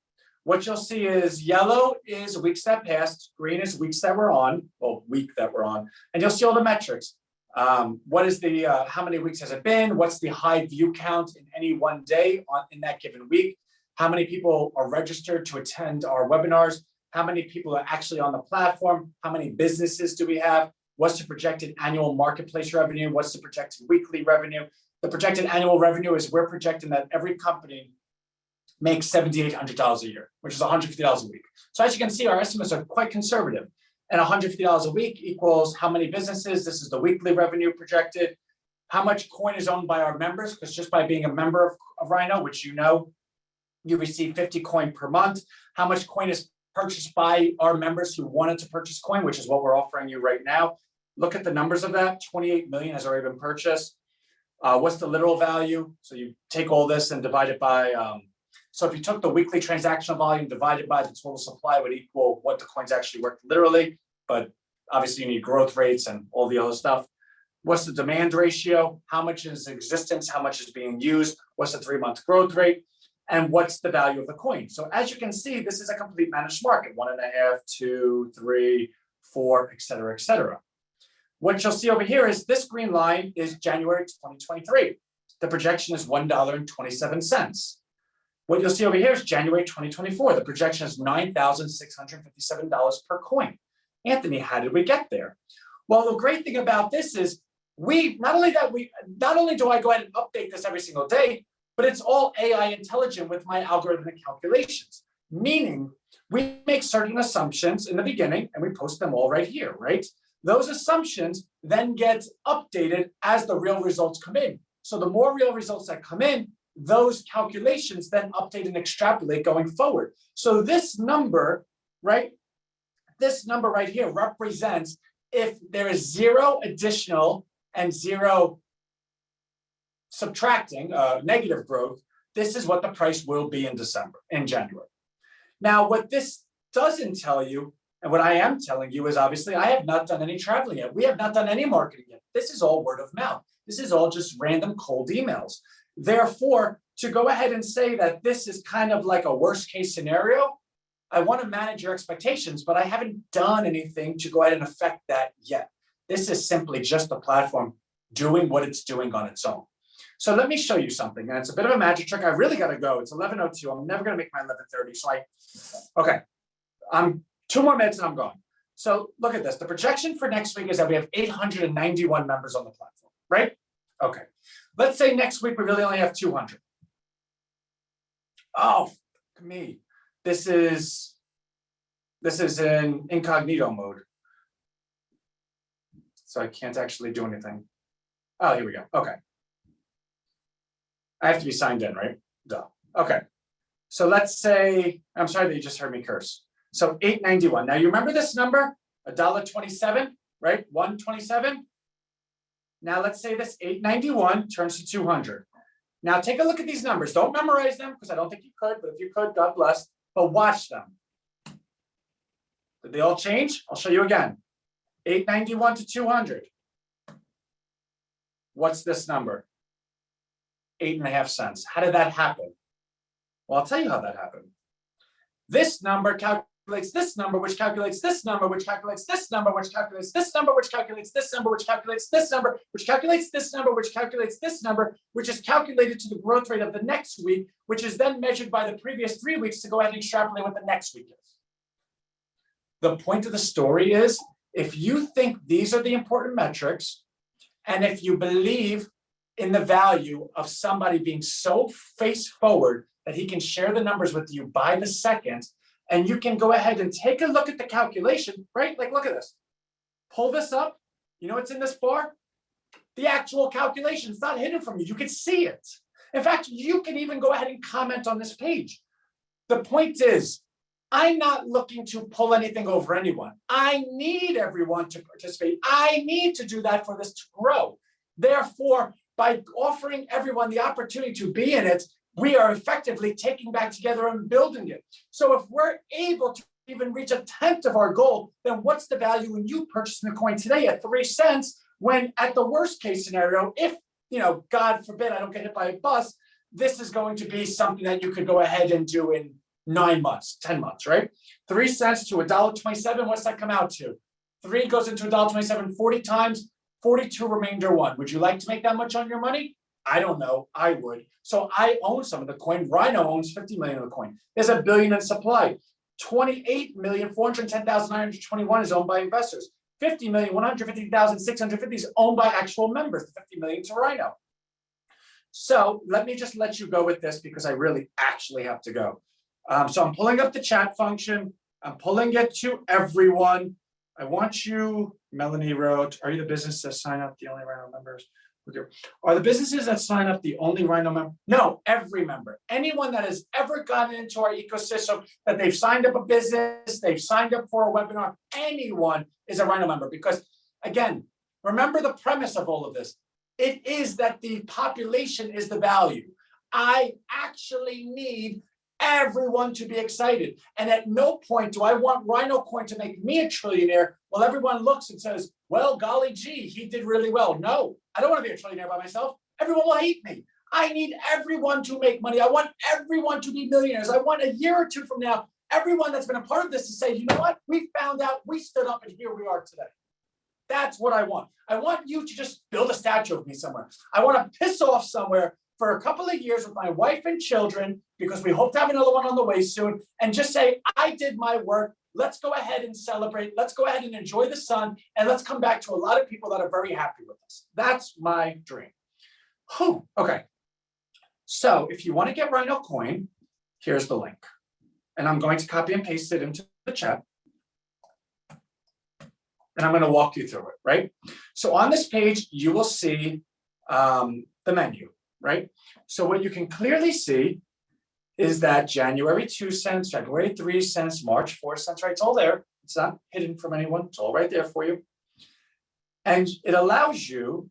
What you'll see is yellow is weeks that passed, green is weeks that we're on, well, week that we're on, and you'll see all the metrics. What is the, how many weeks has it been? What's the high view count in any one day in that given week? How many people are registered to attend our webinars? How many people are actually on the platform? How many businesses do we have? What's the projected annual marketplace revenue? What's the projected weekly revenue? The projected annual revenue is we're projecting that every company makes $7,800 a year, which is $150 a week. So as you can see, our estimates are quite conservative. And $150 a week equals how many businesses? This is the weekly revenue projected. How much coin is owned by our members? Because just by being a member of Rhino, which you know, you receive 50 coin per month. How much coin is purchased by our members who wanted to purchase coin, which is what we're offering you right now. Look at the numbers of that. 28 million has already been purchased. What's the literal value? So you take all this and divide it by, so if you took the weekly transactional volume divided by the total supply would equal what the coins actually worth literally, but obviously you need growth rates and all the other stuff. What's the demand ratio? How much is in existence? How much is being used? What's the 3-month growth rate? And what's the value of the coin? So as you can see, this is a complete managed market, 1.5, 2, 3, 4, et cetera, et cetera. What you'll see over here is this green line is January 2023. The projection is $1.27. What you'll see over here is January 2024. The projection is $9,657 per coin. Anthony, how did we get there? Well, the great thing about this is not only do I go ahead and update this every single day, but it's all AI intelligent with my algorithmic calculations. meaning we make certain assumptions in the beginning and we post them all right here, right? Those assumptions then get updated as the real results come in. So the more real results that come in, those calculations then update and extrapolate going forward. So this number, right? This number right here represents if there is zero additional and zero subtracting negative growth, this is what the price will be in January. Now, what this doesn't tell you, and what I am telling you is obviously I have not done any traveling yet. We have not done any marketing yet. This is all word of mouth. This is all just random cold emails. Therefore, to go ahead and say that this is kind of like a worst case scenario, I want to manage your expectations, but I haven't done anything to go ahead and affect that yet. This is simply just a platform doing what it's doing on its own. So let me show you something, and it's a bit of a magic trick. I really got to go. It's 11:02. I'm never going to make my 11:30. Okay, I'm 2 more minutes and I'm gone. So look at this. The projection for next week is that we have 891 members on the platform, right? Okay. Let's say next week we really only have 200. Oh, me. This is in incognito mode. So I can't actually do anything. Oh, here we go. Okay. I have to be signed in, right? Duh. Okay. So let's say, I'm sorry that you just heard me curse. So 891. Now you remember this number, $1.27, right? 127. Now let's say this 891 turns to 200. Now take a look at these numbers. Don't memorize them because I don't think you could, but if you could, God bless. But watch them. Did they all change? I'll show you again. 891 to 200. What's this number? 8.5 cents. How did that happen? Well, I'll tell you how that happened. This number calculates this number, which calculates this number, which calculates this number, which calculates this number, which calculates this number, which calculates this number, which calculates this number, which calculates this number, which is calculated to the growth rate of the next week, which is then measured by the previous 3 weeks to go ahead and extrapolate what the next week is. The point of the story is, if you think these are the important metrics, and if you believe in the value of somebody being so face forward that he can share the numbers with you by the second, and you can go ahead and take a look at the calculation, right? Like, look at this. Pull this up. You know what's in this bar? The actual calculation. It's not hidden from you. You can see it. In fact, you can even go ahead and comment on this page. The point is, I'm not looking to pull anything over anyone. I need everyone to participate. I need to do that for this to grow. Therefore, by offering everyone the opportunity to be in it, we are effectively taking back together and building it. So if we're able to even reach 1/10 of our goal, then what's the value in you purchasing a coin today at 3 cents, when at the worst case scenario, if, God forbid I don't get hit by a bus, this is going to be something that you could go ahead and do in 9 months, 10 months, right? 3 cents to $1.27, what's that come out to? 3 goes into $1.27 40 times, 42 remainder 1. Would you like to make that much on your money? I don't know. I would. So I own some of the coin. Rhino owns 50 million of the coin. There's $1 billion in supply. 28,410,921 is owned by investors. 50,150,650 is owned by actual members. 50 million to Rhino. So let me just let you go with this because I really actually have to go. So I'm pulling up the chat function. I'm pulling it to everyone. I want you, Melanie wrote, are you the business that sign up the only Rhino members? Are the businesses that sign up the only Rhino member? No, every member. Anyone that has ever gotten into our ecosystem, that they've signed up a business, they've signed up for a webinar, anyone is a Rhino member. Because again, remember the premise of all of this. It is that the population is the value. I actually need everyone to be excited. And at no point do I want Rhinocoin to make me a trillionaire. Well, everyone looks and says, well, golly gee, he did really well. No, I don't want to be a trillionaire by myself. Everyone will hate me. I need everyone to make money. I want everyone to be millionaires. I want a year or two from now, everyone that's been a part of this to say, you know what? We found out, we stood up, and here we are today. That's what I want. I want you to just build a statue of me somewhere. I want to piss off somewhere for a couple of years with my wife and children, because we hope to have another one on the way soon, and just say, I did my work. Let's go ahead and celebrate. Let's go ahead and enjoy the sun, and let's come back to a lot of people that are very happy with us. That's my dream. Whew. Okay. So if you want to get Rhinocoin, here's the link. and I'm going to copy and paste it into the chat. And I'm going to walk you through it, right? So on this page, you will see the menu, right? So what you can clearly see is that January 2 cents, February 3 cents, March 4 cents, right? It's all there. It's not hidden from anyone. It's all right there for you. And it allows you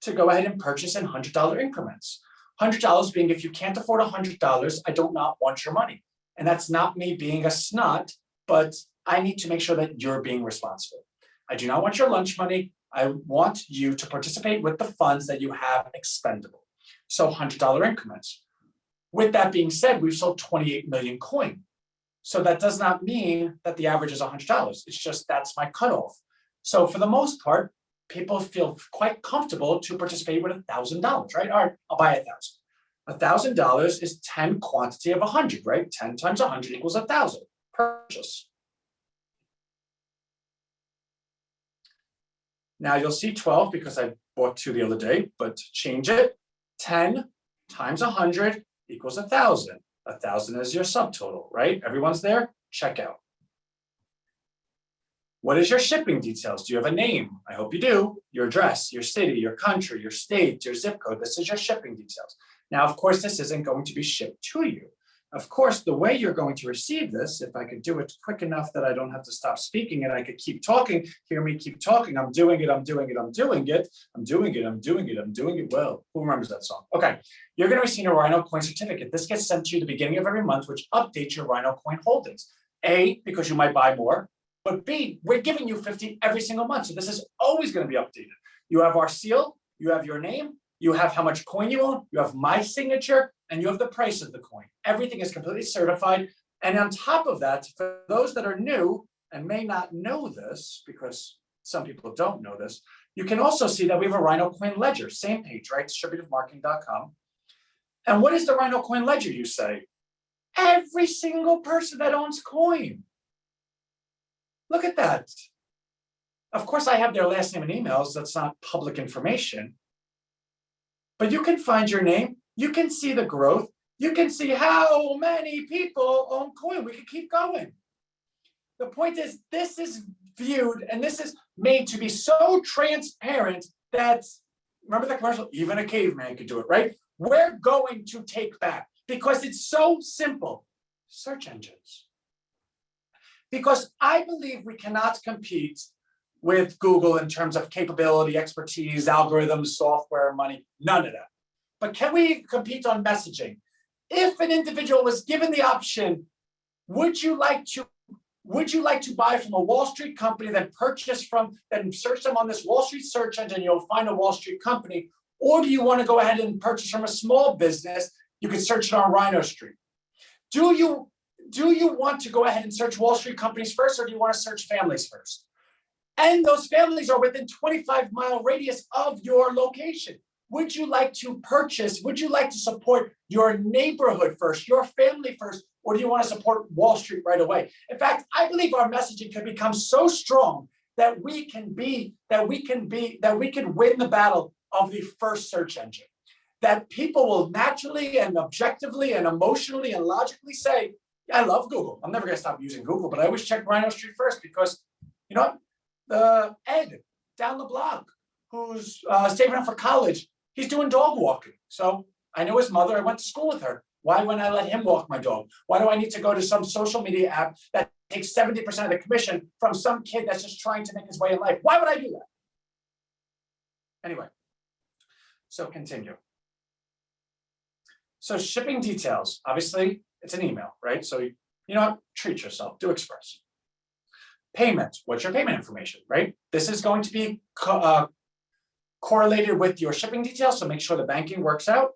to go ahead and purchase in $100 increments. $100 being, if you can't afford $100, I do not want your money. And that's not me being a snot, but I need to make sure that you're being responsible. I do not want your lunch money. I want you to participate with the funds that you have expendable. So $100 increments. With that being said, we've sold 28 million coin. So that does not mean that the average is $100. It's just that's my cutoff. So for the most part, people feel quite comfortable to participate with $1,000, right? All right, I'll buy 1,000. $1,000 is 10 quantity of 100, right? 10 times 100 equals 1,000. Purchase. Now you'll see 12 because I bought 2 the other day, but change it. 10 times 100 equals 1,000. 1,000 is your subtotal, right? Everyone's there? Check out. What is your shipping details? Do you have a name? I hope you do. Your address, your city, your country, your state, your zip code. This is your shipping details. Now, of course, this isn't going to be shipped to you. Of course, the way you're going to receive this, if I could do it quick enough that I don't have to stop speaking and I could keep talking, hear me keep talking. I'm doing it, I'm doing it, I'm doing it. I'm doing it, I'm doing it, I'm doing it well. Who remembers that song? Okay, you're going to receive a Rhinocoin certificate. This gets sent to you at the beginning of every month, which updates your Rhinocoin holdings. A, because you might buy more, but B, we're giving you 50 every single month. So this is always going to be updated. You have our seal, you have your name, you have how much coin you own, you have my signature, and you have the price of the coin. Everything is completely certified. And on top of that, for those that are new and may not know this, because some people don't know this, you can also see that we have a Rhinocoin ledger, same page, right? Distributivemarketing.com. And what is the Rhinocoin ledger, you say? Every single person that owns coin. Look at that. Of course, I have their last name and emails. That's not public information. But you can find your name. You can see the growth. You can see how many people own coin. We could keep going. The point is, this is viewed and this is made to be so transparent that, remember the commercial? Even a caveman could do it, right? We're going to take back because it's so simple. Search engines. Because I believe we cannot compete with Google in terms of capability, expertise, algorithms, software, money, none of that. But can we compete on messaging? If an individual was given the option, would you like to buy from a Wall Street company, then search them on this Wall Street search engine, you'll find a Wall Street company, or do you want to go ahead and purchase from a small business? You can search it on Rhino Street. Do you want to go ahead and search Wall Street companies first, or do you want to search families first? And those families are within 25-mile radius of your location. Would you like to purchase? Would you like to support your neighborhood first, your family first, or do you want to support Wall Street right away? In fact, I believe our messaging can become so strong that we can win the battle of the first search engine. That people will naturally and objectively and emotionally and logically say, yeah, I love Google. I'm never going to stop using Google, but I always check Rhino Street first because, you know what? The Ed down the block who's saving up for college, he's doing dog walking. So I know his mother. I went to school with her. Why wouldn't I let him walk my dog? Why do I need to go to some social media app that takes 70% of the commission from some kid that's just trying to make his way in life? Why would I do that? Anyway, so continue. So shipping details, obviously it's an email, right? So you know what? Treat yourself, do express. Payment, what's your payment information, right? This is going to be correlated with your shipping details, so make sure the banking works out.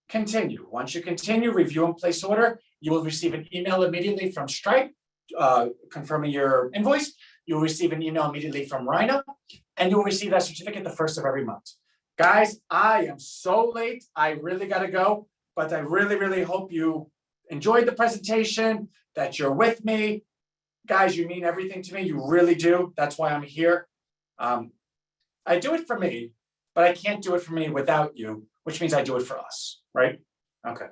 Continue. Once you continue, review and place order, you will receive an email immediately from Stripe confirming your invoice. You'll receive an email immediately from Rhino, and you'll receive that certificate the first of every month. Guys, I am so late. I really got to go, but I really, really hope you enjoyed the presentation, that you're with me. Guys, you mean everything to me. You really do. That's why I'm here. I do it for me, but I can't do it for me without you, which means I do it for us, right? Okay.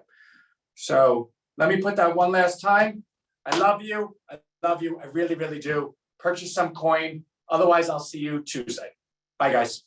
So Let me put that one last time. I love you. I love you. I really, really do. Purchase some coin. Otherwise, I'll see you Tuesday. Bye, guys.